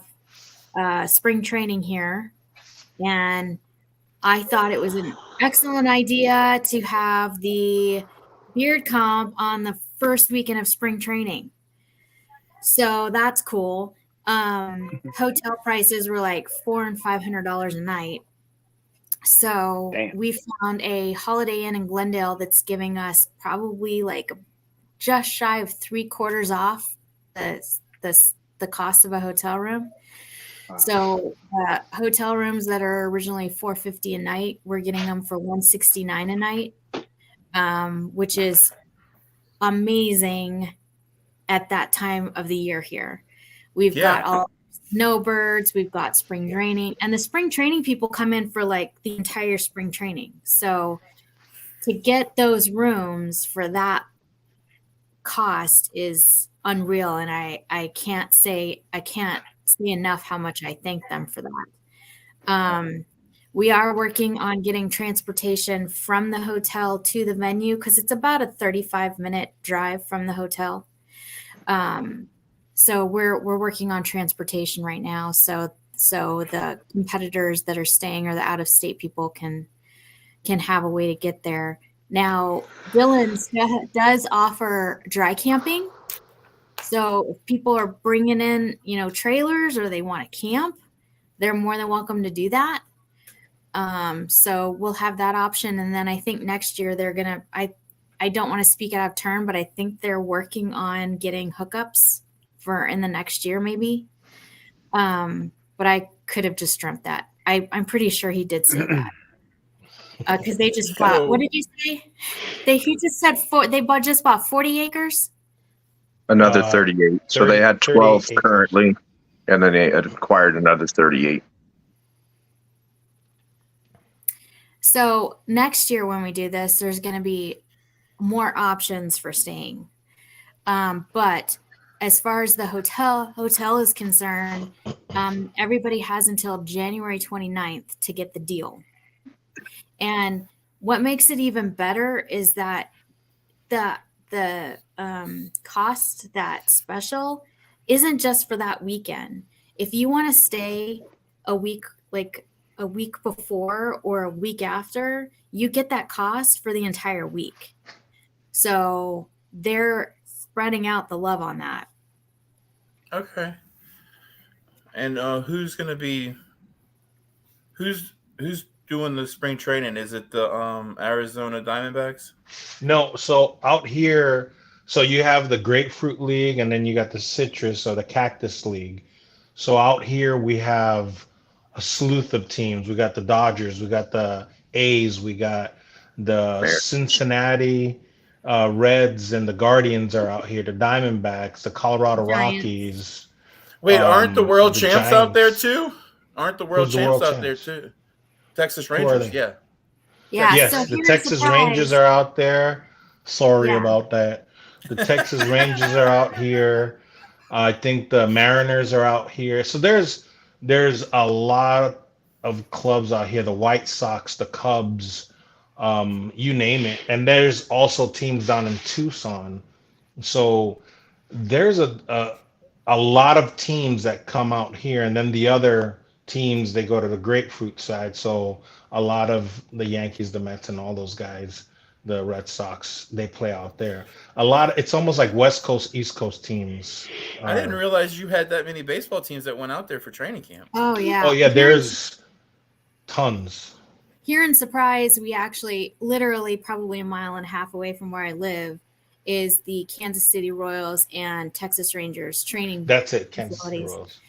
spring training here, and I thought it was an excellent idea to have the beard comp on the first weekend of spring training. So that's cool. Hotel prices were like $400 and $500 a night. So Damn. we found a Holiday Inn in Glendale that's giving us probably like just shy of 3/4 off the cost of a hotel room. So hotel rooms that are originally $450 a night, we're getting them for $169 a night, which is amazing at that time of the year here. We've got all snowbirds, we've got spring training, and the spring training people come in for like the entire spring training. So to get those rooms for that cost is unreal, and I can't say enough how much I thank them for that. We are working on getting transportation from the hotel to the venue because it's about a 35-minute drive from the hotel. So we're working on transportation right now. So the competitors that are staying or the out-of-state people can have a way to get there. Now, Dillon's does offer dry camping. So if people are bringing in, trailers or they want to camp, they're more than welcome to do that. So we'll have that option. And then I think next year they're going to, I don't want to speak out of turn, but I think they're working on getting hookups for in the next year, maybe. But I could have just dreamt that. I'm pretty sure he did say that. Because they just bought, what did you say? He just said they just bought 40 acres? Another 38. So they had 12 currently, and then they had acquired another 38. So next year when we do this, there's going to be more options for staying. But as far as the hotel is concerned, everybody has until January 29th to get the deal. And what makes it even better is that the cost, that special, isn't just for that weekend. If you want to stay a week before or a week after, you get that cost for the entire week. So they're spreading out the love on that. Okay. And who's doing the spring training? Is it the Arizona Diamondbacks? No, so out here, so you have the Grapefruit League, and then you got the Citrus or the Cactus League. So out here we have a sleuth of teams. We got the Dodgers, we got the A's, we got the Cincinnati Reds, and the Guardians are out here. The Diamondbacks, the Colorado Rockies. Wait, aren't the world champs Giants out there too? Aren't the world champs out there champs? too? Texas Rangers, yeah. Yeah. Yes, so the Texas Rangers are out there. Sorry about that. The Texas Rangers are out here. I think the Mariners are out here. So there's a lot of clubs out here. The White Sox, the Cubs, you name it. And there's also teams down in Tucson. So there's a lot of teams that come out here, and then the other teams, they go to the Grapefruit side. So a lot of the Yankees, the Mets, and all those guys, the Red Sox, they play out there. It's almost like West Coast, East Coast teams. I didn't realize you had that many baseball teams that went out there for training camp. Oh yeah. Oh yeah, there's tons. Here in Surprise, we actually literally probably a mile and a half away from where I live is the Kansas City Royals and Texas Rangers training. That's it, Kansas City Royals.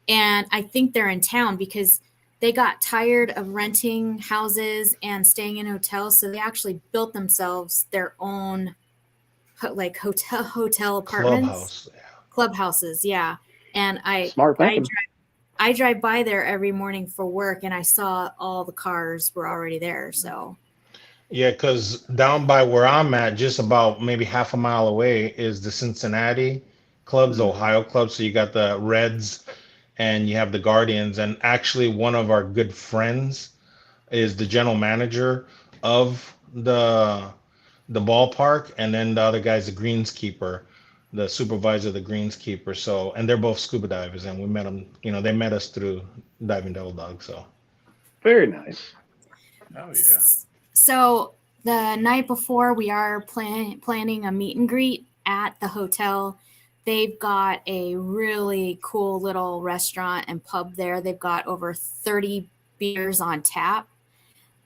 And I think they're in town because they got tired of renting houses and staying in hotels. So they actually built themselves their own like hotel apartments. Clubhouses. Yeah. And I drive by there every morning for work, and I saw all the cars were already there. So yeah, because down by where I'm at, just about maybe half a mile away, is the Cincinnati clubs, the Ohio clubs. So you got the Reds and you have the Guardians. And actually, one of our good friends is the general manager of the ballpark, and then the other guy's the greenskeeper, the supervisor of the greenskeeper. So, and they're both scuba divers, and we met them. They met us through Diving Devil Dog. So very nice. Oh yeah. So The night before, we are planning a meet and greet at the hotel. They've got a really cool little restaurant and pub there. They've got over 30 beers on tap.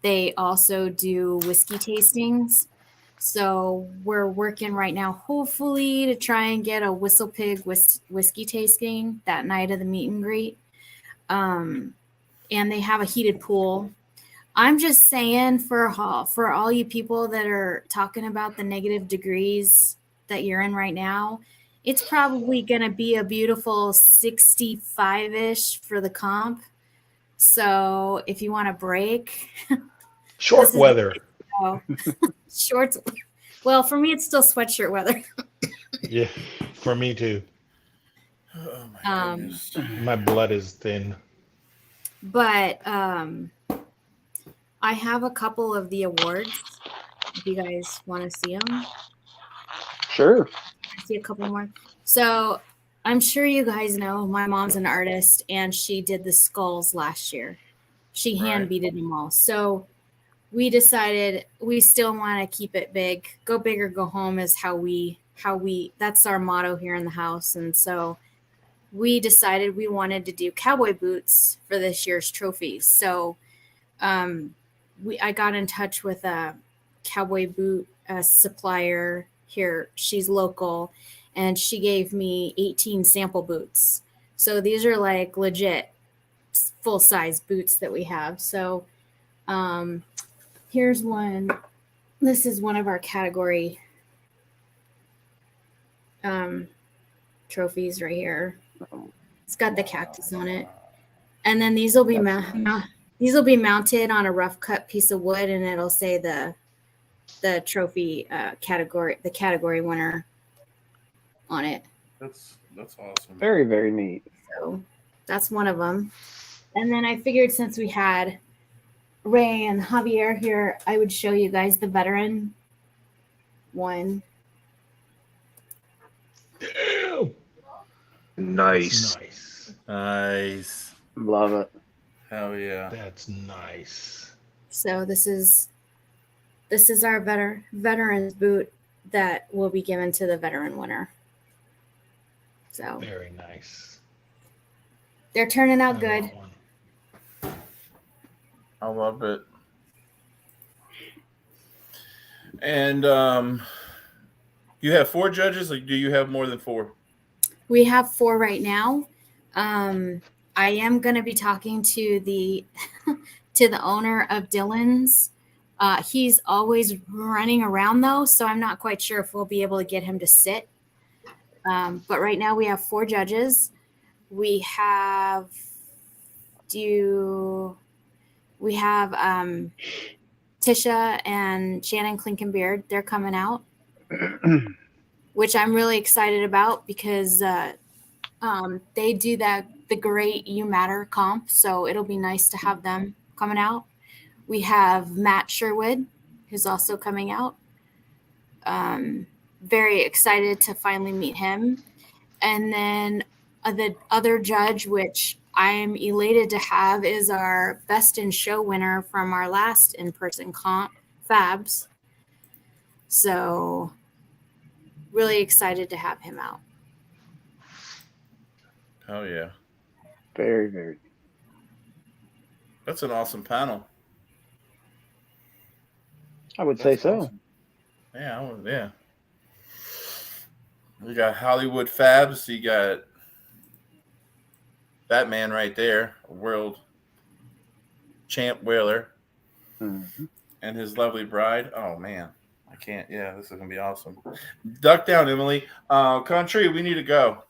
They also do whiskey tastings. So we're working right now, hopefully, to try and get a Whistle Pig whiskey tasting that night of the meet and greet. And they have a heated pool. I'm just saying for all you people that are talking about the negative degrees that you're in right now, it's probably going to be a beautiful 65-ish for the comp. So if you want to break, Short weather. Shorts. Well, for me, it's still sweatshirt weather. Yeah, for me too. Oh my goodness. My blood is thin. But I have a couple of the awards. If you guys want to see them, Sure. I see a couple more. So I'm sure you guys know my mom's an artist, and she did the skulls last year. She hand beaded them all. So we decided we still want to keep it big. Go big or go home is how we that's our motto here in the house. And so we decided we wanted to do cowboy boots for this year's trophies. So I got in touch with a cowboy boot supplier here. She's local, and she gave me 18 sample boots. So these are like legit full-size boots that we have. So here's one. This is one of our category trophies right here. It's got the cactus on it. And then these will be mounted on a rough cut piece of wood, and it'll say the trophy category winner on it. That's awesome. Very, very neat. So that's one of them. And then I figured since we had Ray and Javier here, I would show you guys the veteran one. Nice. Nice. Love it. Hell yeah. That's nice. So this is our veteran's boot that will be given to the veteran winner. So Very nice. they're turning out I good. want one. I love it. And you have 4 judges, or do you have more than 4? We have 4 right now. I am going to be talking to the to the owner of Dylan's. He's always running around though, so I'm not quite sure if we'll be able to get him to sit. But right now we have 4 judges. We have Tisha and Shannon Klinkenbeard. They're coming out, which I'm really excited about because they do the Great You Matter comp, so it'll be nice to have them coming out. We have Matt Sherwood, who's also coming out. Very excited to finally meet him. And then the other judge, which I am elated to have, is our Best in Show winner from our last in-person comp, Fabs. So really excited to have him out. Oh yeah. Very, very. That's an awesome panel. I would say so. Awesome. Yeah. We got Hollywood Fabs. You got Batman right there, a world champ whaler, and his lovely bride. Oh man, I can't. Yeah, this is gonna be awesome. Duck down, Emily. Country, we need to go.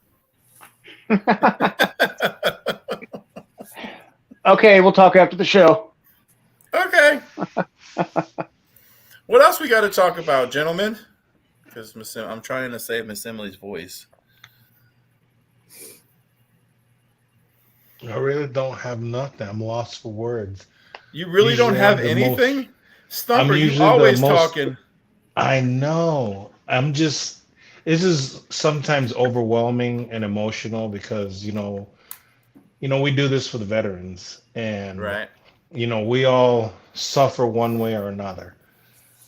Okay, we'll talk after the show. Okay. What else we got to talk about, gentlemen? Because I'm trying to save Miss Emily's voice. I really don't have nothing. I'm lost for words. You really Usually don't have I'm the anything? Stumper, I'm you usually the always most- talking. I know. This is sometimes overwhelming and emotional because, you know, we do this for the veterans and, Right. we all suffer one way or another.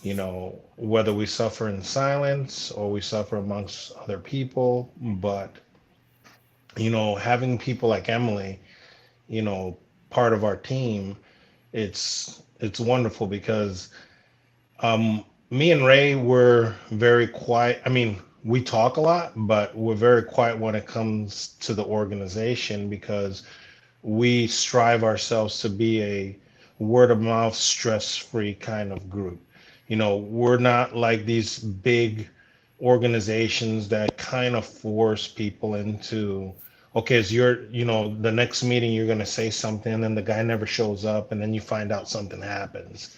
you know, whether we suffer in silence or we suffer amongst other people. But, you know, having people like Emily, you know, part of our team, it's wonderful because me and Ray were very quiet. I mean, we talk a lot, but we're very quiet when it comes to the organization because we strive ourselves to be a word of mouth, stress free kind of group. You know, we're not like these big organizations that kind of force people into, okay, it's your, you know, the next meeting you're going to say something and then the guy never shows up and then you find out something happens.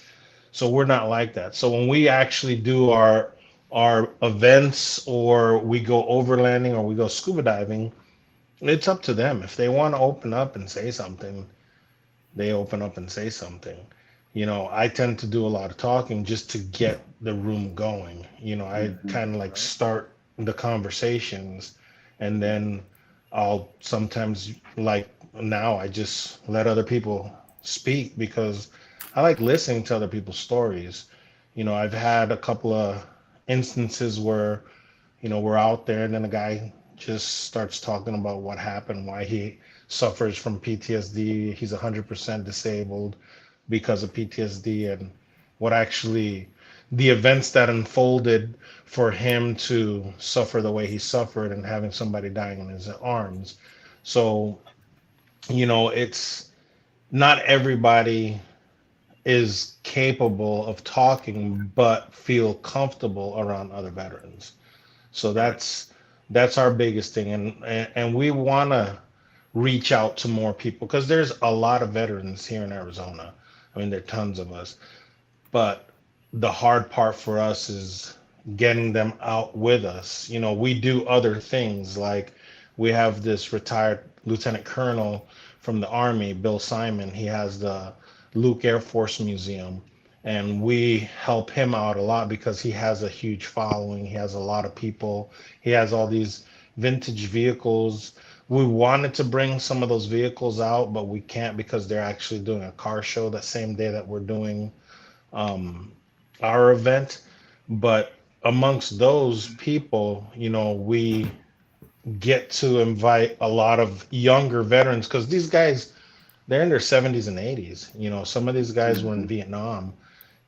So we're not like that. So when we actually do our events or we go overlanding or we go scuba diving, it's up to them. If they want to open up and say something, they open up and say something. You know, I tend to do a lot of talking just to get the room going. You know, I kind of like start the conversations and then I'll sometimes, like now, I just let other people speak because I like listening to other people's stories. You know, I've had a couple of instances where, you know, we're out there and then a guy just starts talking about what happened, why he suffers from PTSD. He's 100% disabled because of PTSD, and what actually the events that unfolded for him to suffer the way he suffered and having somebody dying in his arms. So, you know, it's not everybody is capable of talking but feel comfortable around other veterans. So that's our biggest thing, and we want to reach out to more people because there's a lot of veterans here in Arizona. I mean, there are tons of us, but the hard part for us is getting them out with us. You know, we do other things, like we have this retired lieutenant colonel from the Army, Bill Simon. He has the Luke Air Force Museum, and we help him out a lot because he has a huge following. He has a lot of people. He has all these vintage vehicles. We wanted to bring some of those vehicles out, but we can't because they're actually doing a car show that same day that we're doing our event. But amongst those people, you know, we get to invite a lot of younger veterans because these guys, they're in their 70s and 80s. You know, some of these guys were in Vietnam,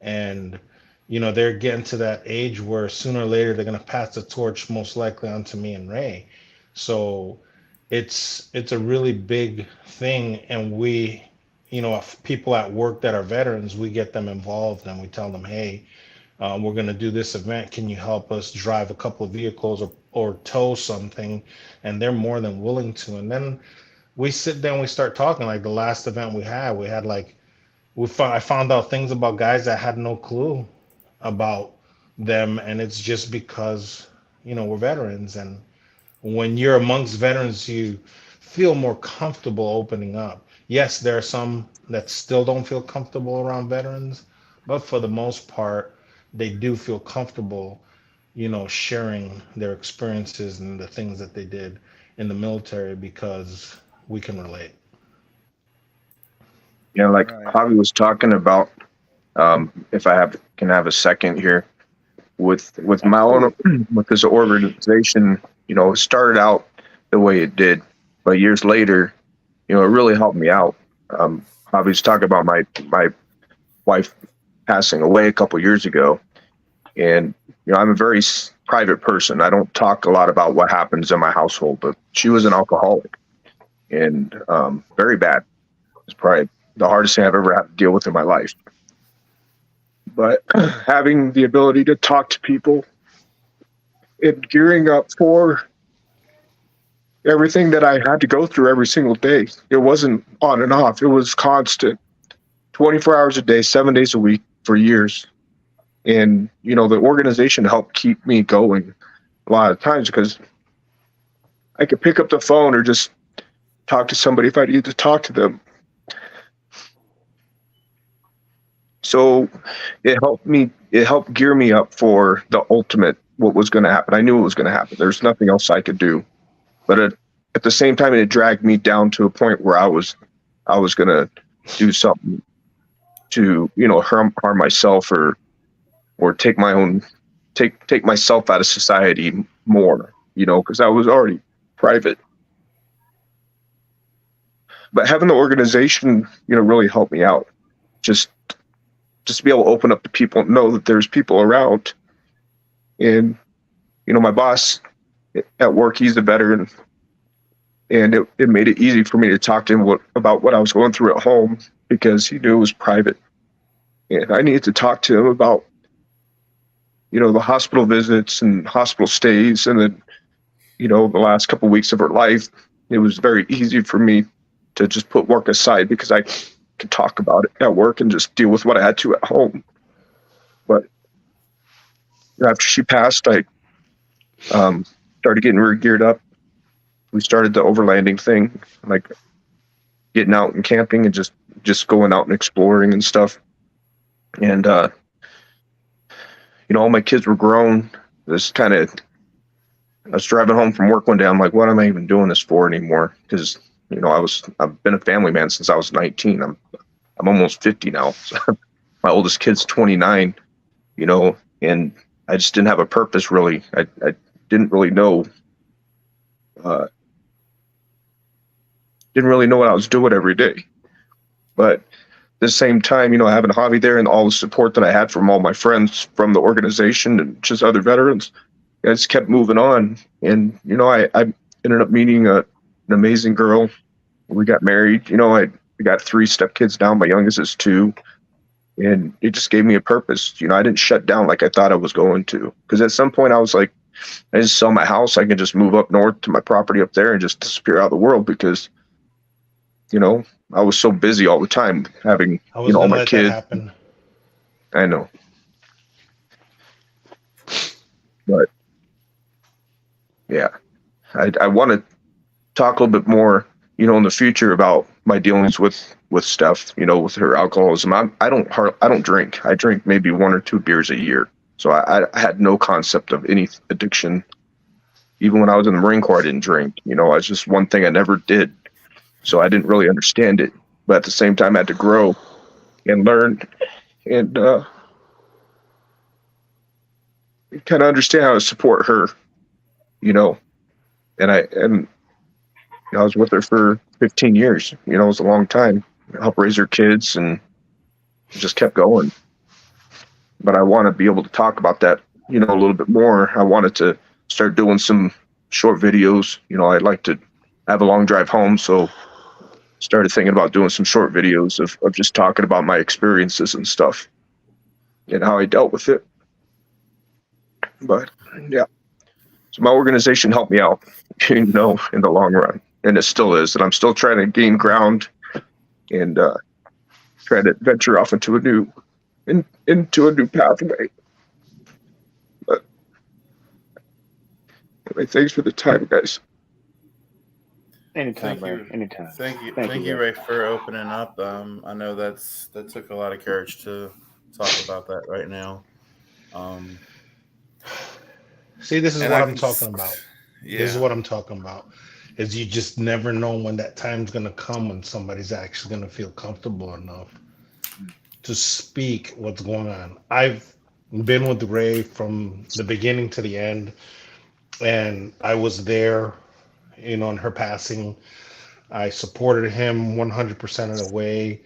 and you know, they're getting to that age where sooner or later they're going to pass the torch most likely onto me and Ray. So it's a really big thing, and we, you know, if people at work that are veterans, we get them involved and we tell them, hey, we're going to do this event, can you help us drive a couple of vehicles or tow something? And they're more than willing to. And then we sit down, we start talking. Like the last event we had like, I found out things about guys that had no clue about them, and it's just because, you know, we're veterans. And when you're amongst veterans, you feel more comfortable opening up. Yes, there are some that still don't feel comfortable around veterans, but for the most part, they do feel comfortable, you know, sharing their experiences and the things that they did in the military because we can relate. Yeah, like Javi was talking about, if I can have a second here, with my own, with this organization, you know, it started out the way it did, but years later, you know, it really helped me out. Javi's talking about my wife passing away a couple years ago, and you know, I'm a very private person. I don't talk a lot about what happens in my household, but she was an alcoholic, and very bad. It's probably the hardest thing I've ever had to deal with in my life. But having the ability to talk to people and gearing up for everything that I had to go through every single day, it wasn't on and off. It was constant, 24 hours a day, 7 days a week for years. And, you know, the organization helped keep me going a lot of times because I could pick up the phone or just talk to somebody if I needed to talk to them. So it helped gear me up for the ultimate, what was going to happen. I knew what was going to happen. There's nothing else I could do. But at the same time, it dragged me down to a point where I was going to do something to, you know, harm myself or or take myself out of society more, because I was already private. But having the organization, really helped me out. Just to be able to open up to people and know that there's people around. And, my boss at work, he's a veteran. And it made it easy for me to talk to him about what I was going through at home, because he knew it was private. And I needed to talk to him about, the hospital visits and hospital stays. And then, the last couple of weeks of her life, it was very easy for me to just put work aside, because I could talk about it at work and just deal with what I had to at home. But after she passed, I started getting geared up. We started the overlanding thing, like getting out and camping and just going out and exploring and stuff. And, all my kids were grown. I was driving home from work one day. I'm like, what am I even doing this for anymore? Because, I've been a family man since I was 19. I'm almost 50 now. So my oldest kid's 29, and I just didn't have a purpose really. I didn't really know, what I was doing every day. But at the same time, having a hobby there and all the support that I had from all my friends from the organization and just other veterans, I just kept moving on. And, I ended up meeting an amazing girl. We got married. We got 3 stepkids now. My youngest is 2. And it just gave me a purpose. I didn't shut down like I thought I was going to. Because at some point I was like, I just sell my house. I can just move up north to my property up there and just disappear out of the world, because, I was so busy all the time having, all my kids. I know. But yeah, I want to talk a little bit more, in the future about my dealings with Steph, with her alcoholism. I don't drink. I drink maybe 1 or 2 beers a year. So I had no concept of any addiction. Even when I was in the Marine Corps, I didn't drink. It's just one thing I never did. So I didn't really understand it. But at the same time, I had to grow and learn and kind of understand how to support her, And I was with her for 15 years. It was a long time. I helped raise her kids and just kept going. But I want to be able to talk about that, a little bit more. I wanted to start doing some short videos. I'd like to have a long drive home, so started thinking about doing some short videos of just talking about my experiences and stuff and how I dealt with it. But yeah, so my organization helped me out, in the long run, and it still is. And I'm still trying to gain ground and try to venture off into a new pathway. But anyway, thanks for the time, guys. Anytime, Thank you. Ray. Anytime. Thank you, Ray, for opening up. I know that took a lot of courage to talk about that right now. See, this is And what I I'm can talking about. Yeah. This is what I'm talking about. Is you just never know when that time's gonna come when somebody's actually gonna feel comfortable enough to speak what's going on. I've been with Ray from the beginning to the end, and I was there, in her passing. I supported him 100% of the way.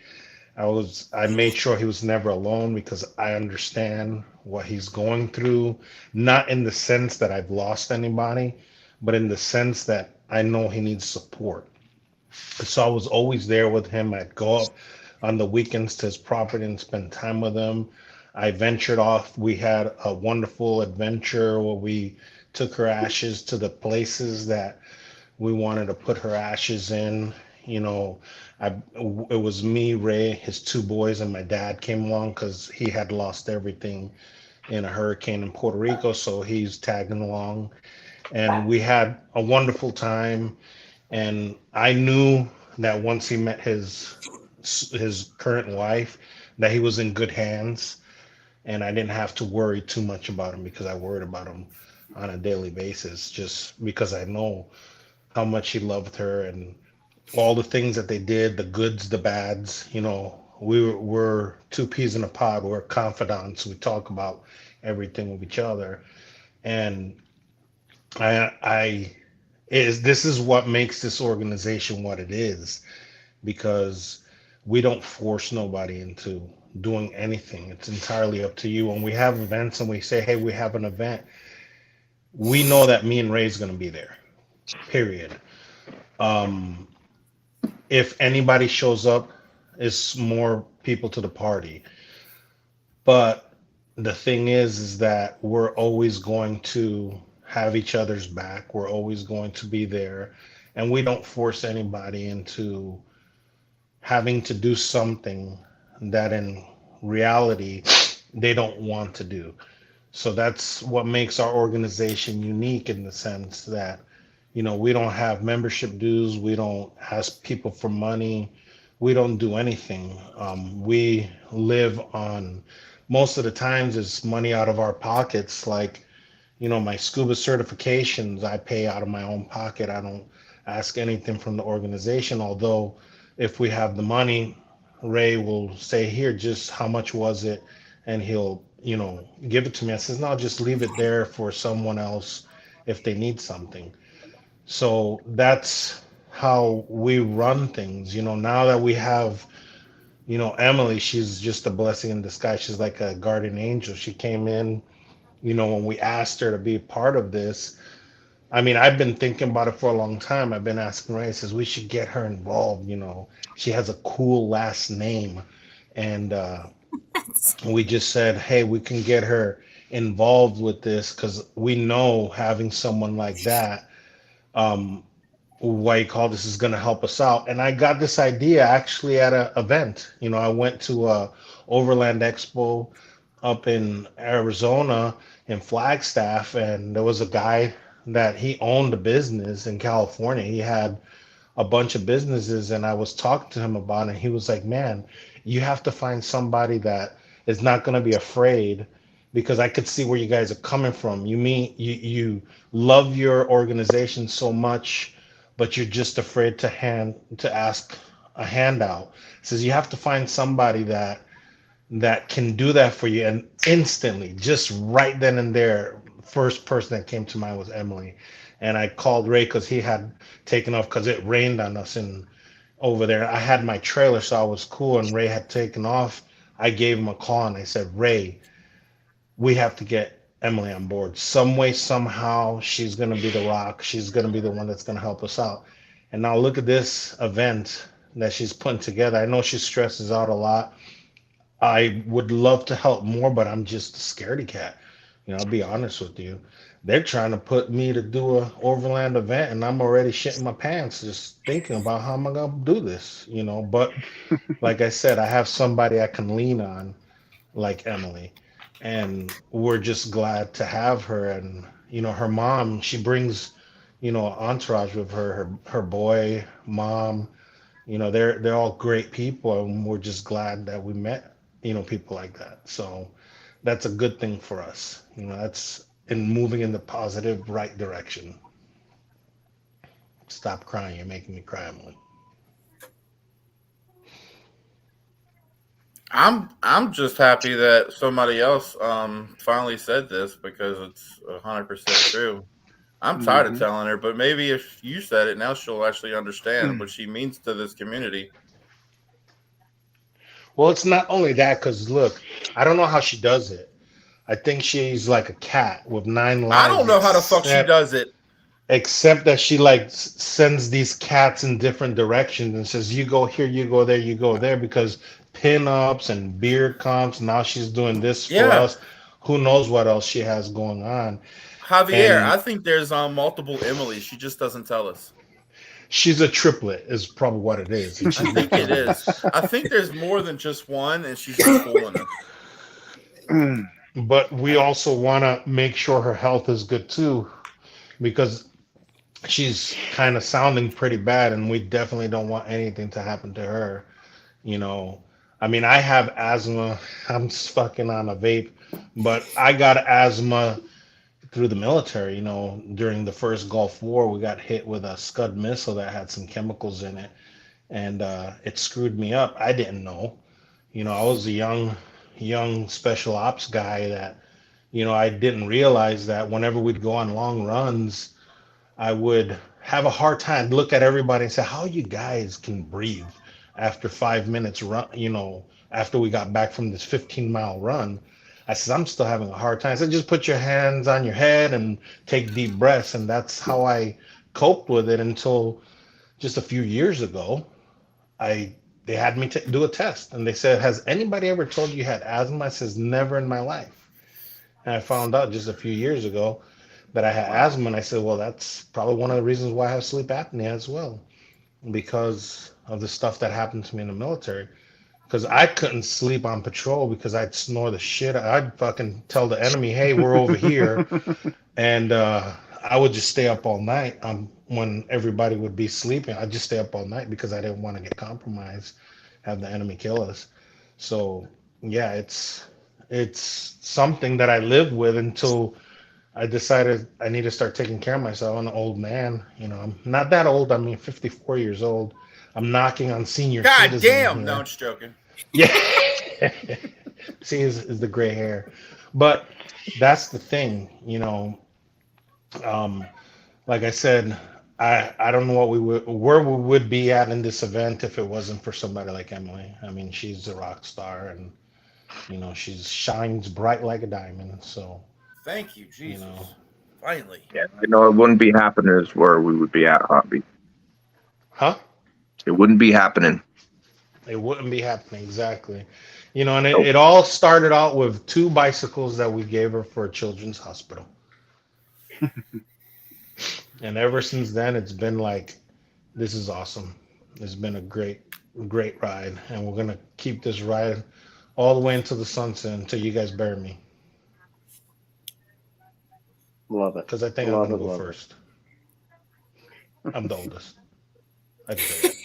I made sure he was never alone, because I understand what he's going through, not in the sense that I've lost anybody, but in the sense that I know he needs support. So I was always there with him. I'd go up on the weekends to his property and spend time with him. I ventured off. We had a wonderful adventure where we took her ashes to the places that we wanted to put her ashes in. It was me, Ray, his 2 boys, and my dad came along because he had lost everything in a hurricane in Puerto Rico, so he's tagging along. And we had a wonderful time. And I knew that once he met his current wife, that he was in good hands, and I didn't have to worry too much about him, because I worried about him on a daily basis, just because I know how much he loved her and all the things that they did, the goods, the bads, we're two peas in a pod. We're confidants. We talk about everything with each other, and I is this is what makes this organization what it is, because we don't force nobody into doing anything. It's entirely up to you. When we have events and we say, hey, we have an event, we know that me and Ray's going to be there, period. Um, if anybody shows up, it's more people to the party. But the thing is that we're always going to have each other's back. We're always going to be there. And we don't force anybody into having to do something that in reality they don't want to do. So that's what makes our organization unique, in the sense that, you know, we don't have membership dues, we don't ask people for money, we don't do anything. We live on, most of the times it's money out of our pockets. Like, you know, my scuba certifications, I pay out of my own pocket. I don't ask anything from the organization. Although, if we have the money, Ray will say, here, just how much was it? And he'll, you know, give it to me. I says, no, just leave it there for someone else if they need something. So that's how we run things. You know, now that we have, you know, Emily, she's just a blessing in disguise. She's like a guardian angel. She came in, you know, when we asked her to be a part of this. I mean, I've been thinking about it for a long time. I've been asking Ray, says we should get her involved. You know, she has a cool last name. And we just said, hey, we can get her involved with this, because we know having someone like that, what you call this, is going to help us out. And I got this idea actually at an event. You know, I went to Overland Expo up in Arizona, in Flagstaff, and there was a guy that he owned a business in California. He had a bunch of businesses, and I was talking to him about it. And he was like, man, you have to find somebody that is not going to be afraid, because I could see where you guys are coming from. You love your organization so much, but you're just afraid to ask a handout. Says you have to find somebody that can do that for you. And instantly, just right then and there, first person that came to mind was Emily. And I called Ray because he had taken off, because it rained on us in over there. I had my trailer, so I was cool, and Ray had taken off. I gave him a call and I said, Ray, we have to get Emily on board. Some way, somehow, she's going to be the rock. She's going to be the one that's going to help us out. And now look at this event that she's putting together. I know she stresses out a lot. I would love to help more, but I'm just a scaredy cat. You know, I'll be honest with you. They're trying to put me to do a Overland event, and I'm already shitting my pants just thinking about how am I gonna do this, you know. But like I said, I have somebody I can lean on, like Emily, and we're just glad to have her. And you know, her mom, she brings, you know, an entourage with her boy, mom. You know, they're all great people, and we're just glad that we met, you know, people like that. So that's a good thing for us. You know, that's in moving in the positive, right direction. Stop crying. You're making me cry, Emily. I'm just happy that somebody else finally said this, because it's 100% true. I'm tired of telling her, but maybe if you said it now, she'll actually understand what she means to this community. Well, it's not only that, because look, I don't know how she does it. I think she's like a cat with 9 lives. I don't know how the fuck she does it. Except that she like sends these cats in different directions and says, you go here, you go there, you go there, because pin-ups and beard comps. Now she's doing this for us. Who knows what else she has going on. Javier, I think there's multiple Emily. She just doesn't tell us. She's a triplet is probably what it is. I think it is. I think there's more than just one, and she's just fooling us. But we also want to make sure her health is good too, because she's kind of sounding pretty bad, and we definitely don't want anything to happen to her. You know, I mean, I have asthma. I'm fucking on a vape, but I got asthma through the military. You know, during the first Gulf War, we got hit with a Scud missile that had some chemicals in it, and it screwed me up. I didn't know. I was a young special ops guy that, I didn't realize that whenever we'd go on long runs, I would have a hard time look at everybody and say, how you guys can breathe after 5 minutes run, after we got back from this 15-mile run. I said, I'm still having a hard time. I said, just put your hands on your head and take deep breaths. And that's how I coped with it until just a few years ago. They had me do a test, and they said, has anybody ever told you had asthma? I says, never in my life. And I found out just a few years ago that I had asthma, and I said, well, that's probably one of the reasons why I have sleep apnea as well, because of the stuff that happened to me in the military. Because I couldn't sleep on patrol because I'd snore the shit. I'd fucking tell the enemy, hey, we're over here. And I would just stay up all night. When everybody would be sleeping, I'd just stay up all night because I didn't want to get compromised, have the enemy kill us. So yeah, it's something that I lived with until I decided I need to start taking care of myself. I'm an old man, I'm not that old. I mean, 54 years old. I'm knocking on senior God damn! here. No, I'm just joking. Yeah. See, is the gray hair, but that's the thing, like I said, I don't know where we would be at in this event if it wasn't for somebody like Emily. I mean, she's a rock star, and she shines bright like a diamond. So thank you, Jesus. Finally. Yeah, it wouldn't be happening is where we would be at, Hobby. Huh? It wouldn't be happening. It wouldn't be happening, exactly. And it all started out with 2 bicycles that we gave her for a children's hospital. And ever since then, it's been like, this is awesome. It's been a great ride. And we're going to keep this ride all the way into the sunset until you guys bury me. Love it. Because I think I'm going to go first. I'm the oldest. I deserve it.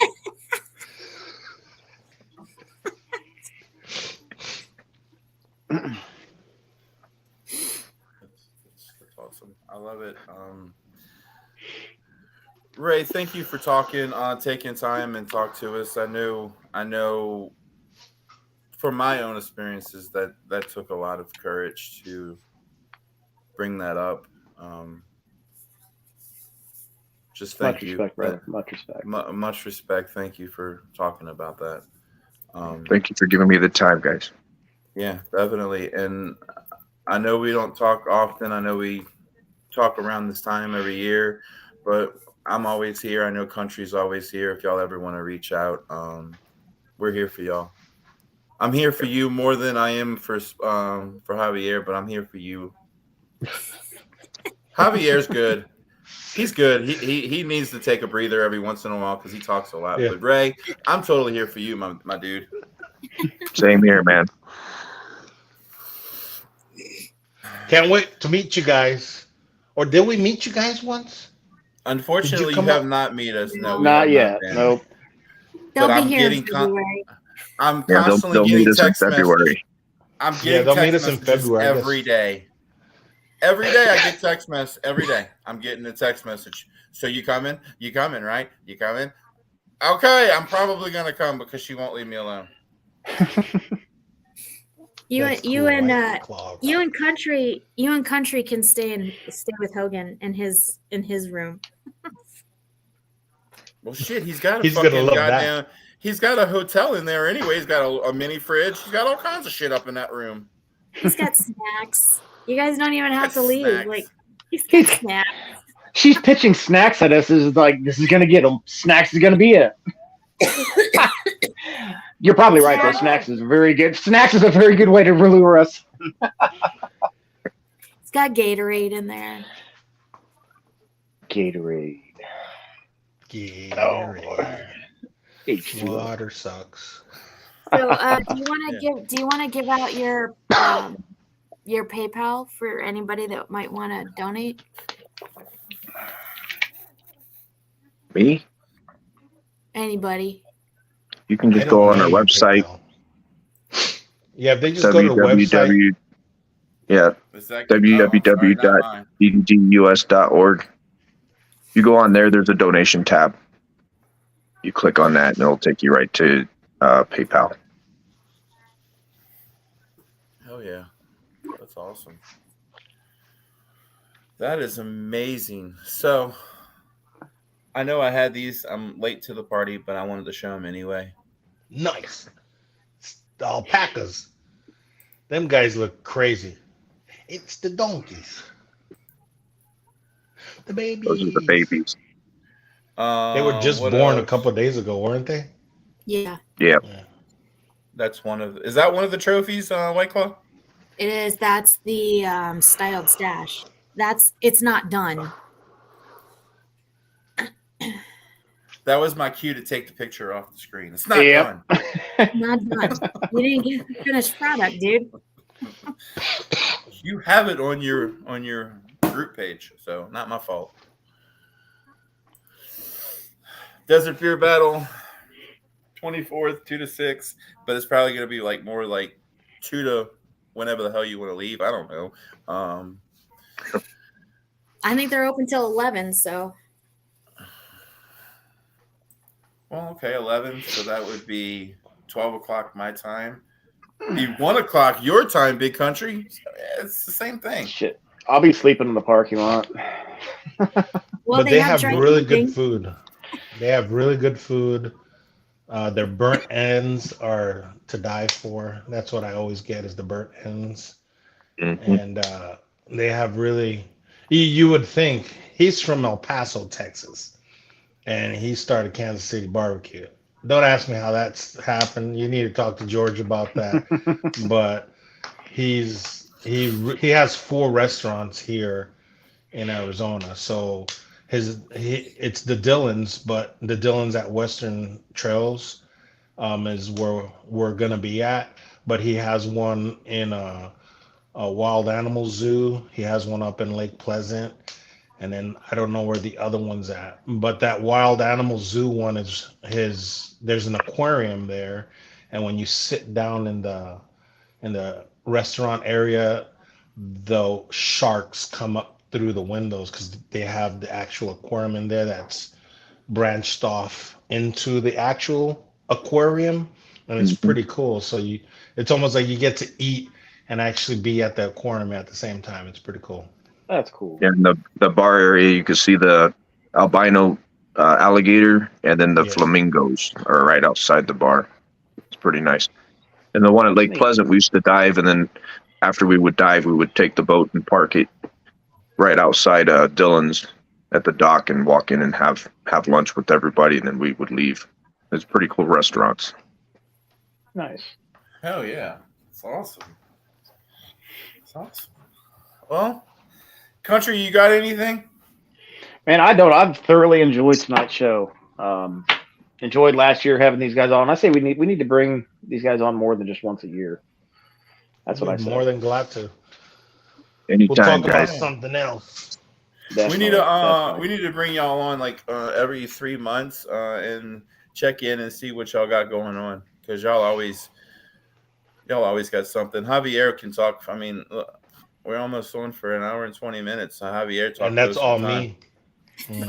That's awesome. I love it. Ray, thank you for taking time and talk to us. I know from my own experiences that took a lot of courage to bring that up. Just thank you. Much respect, brother. Much respect. Much respect. Thank you for talking about that. Thank you for giving me the time, guys. Yeah, definitely. And I know we don't talk often. I know we talk around this time every year, but I'm always here. I know Country's always here. If y'all ever want to reach out, we're here for y'all. I'm here for you more than I am for Javier, but I'm here for you. Javier's good. He's good. He needs to take a breather every once in a while because he talks a lot. Yeah. But Ray, I'm totally here for you, my dude. Same here, man. Can't wait to meet you guys. Or did we meet you guys once? Unfortunately, you have not met us. No, not yet. Nope. They'll be here in February. I'm constantly getting text messages. I'm getting text messages every day. Every day I get text message. Every day I'm getting a text message. So you coming? You coming, right? You coming? Okay, I'm probably gonna come because she won't leave me alone. You and Country can stay with Hogan in his room. Well, shit, he's got a fucking goddamn. He's got a hotel in there anyway. He's got a mini fridge. He's got all kinds of shit up in that room. He's got snacks. You guys don't even have to leave. Snacks. Like, he's got snacks. She's pitching snacks at us. Is like, this is gonna get them. Snacks is gonna be it. You're probably right, though. Snacks is very good. Snacks is a very good way to lure us. It's got Gatorade in there. Gatorade. H2O. Water sucks. So, do you want to give out your PayPal for anybody that might want to donate? Me? Anybody. You can just go on our website. Yeah, if they just go to the website. Yeah, www.ddus.org. You go on there, there's a donation tab. You click on that, and it'll take you right to PayPal. Hell yeah. That's awesome. That is amazing. So I know I had these. I'm late to the party, but I wanted to show them anyway. Nice. The alpacas. Them guys look crazy. It's the donkeys. The babies. Those are the babies. They were just What born a else? couple of days ago, weren't they? Yeah, Yeah. Yeah. That's one of. Is that one of the trophies, White Claw? it is. That's the styled stash. It's not done. That was my cue to take the picture off the screen. It's not Yep. done. Not done. You didn't get the finished product, dude. You have it on your group page, so not my fault. Desert Beer Battle, 24th, 2 to 6, but it's probably going to be like more like 2 to whenever the hell you want to leave. I don't know. I think they're open till 11. So Well, okay, 11, so that would be 12 o'clock my time. Be 1 o'clock your time, Big Country. So, yeah, it's the same thing. Shit. I'll be sleeping in the parking lot. well, But they have dry really camping. good food. They have really good food. Their burnt ends are to die for. That's what I always get is the burnt ends. Mhm. And they have really, you would think he's from El Paso, Texas, and he started Kansas City barbecue. Don't ask me how that's happened. You need to talk to George about that. But he has 4 restaurants here in Arizona. So it's the Dillons, but the Dillons at Western Trails is where we're gonna be at. But he has one in a wild animal zoo. He has one up in Lake Pleasant, and then I don't know where the other one's at. But that wild animal zoo one is his. There's an aquarium there, and when you sit down in the restaurant area, the sharks come up through the windows because they have the actual aquarium in there that's branched off into the actual aquarium, and it's Mhm. pretty cool. So it's almost like you get to eat and actually be at the aquarium at the same time. It's pretty cool. That's cool. Yeah, in the bar area, you can see the albino alligator, and then the Yeah. flamingos are right outside the bar. It's pretty nice. And the one at Lake Neat. Pleasant, we used to dive, and then after we would dive, we would take the boat and park it right outside Dillon's at the dock and walk in and have lunch with everybody, and then we would leave. It's pretty cool restaurants. Nice. Hell yeah. It's awesome. It's awesome. Well, Country, you got anything? Man, I don't. I've thoroughly enjoyed tonight's show. Enjoyed last year having these guys on. I say we need to bring these guys on more than just once a year. That's what I We're say. more than glad to. We'll Anytime, talk about guys. something else. Definitely, We need to definitely. we need to bring y'all on like every 3 months and check in and see what y'all got going on, because y'all always got something. Javier can talk. I mean, look, we're almost on for an hour and 20 minutes. So Javier talks. And that's all me.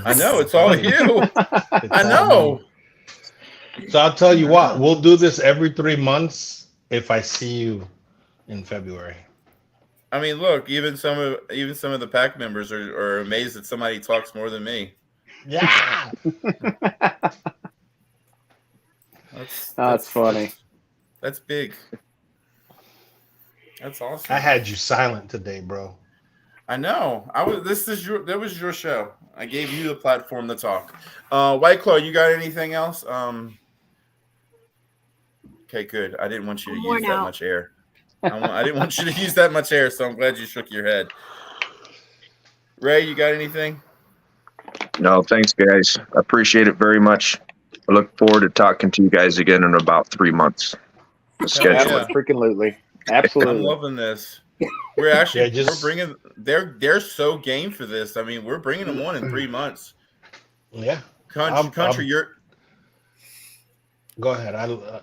I know it's all you. It's I all know. me. So I'll tell you what, we'll do this every 3 months if I see you in February. I mean, look, even some of the pack members are amazed that somebody talks more than me. Yeah. That's funny. That's big. That's awesome. I had you silent today, bro. I know. That was your show. I gave you the platform to talk. White Claw, you got anything else? Okay, good. I didn't want you to More use that now. much air. I didn't want you to use that much air, so I'm glad you shook your head. Ray, you got anything? No, thanks, guys. I appreciate it very much. I look forward to talking to you guys again in about 3 months. The schedule. Yeah. Freaking lootly. I'm Absolutely. loving this. We're actually Yeah, we're bringing. They're so game for this. I mean, we're bringing them on in 3 months. Yeah. Country, you're Go ahead.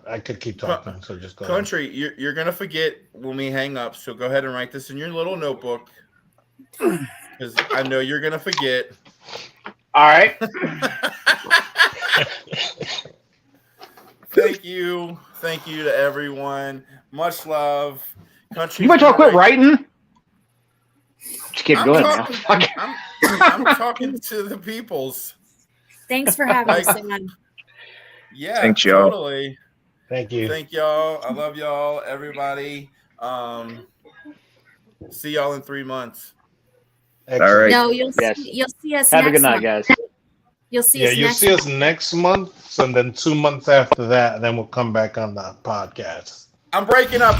I could keep talking, so just go ahead. Country, you're gonna forget when we hang up. So go ahead and write this in your little notebook, because I know you're gonna forget. All right. Thank you to everyone. Much love. Countries You might all quit gonna rate- writing. Just kidding. I'm Go ahead talking- now. I'm talking to the peoples. Thanks for having us Like- on. Yeah, Thanks, y'all. totally. Thank you. Thank y'all. I love y'all, everybody. See y'all in 3 months. Excellent. All right. No, you'll Yes. see us Have a next good night, month. guys. You'll see Yeah, us you'll next see us next month, and then 2 months after that, then we'll come back on the podcast. I'm breaking up.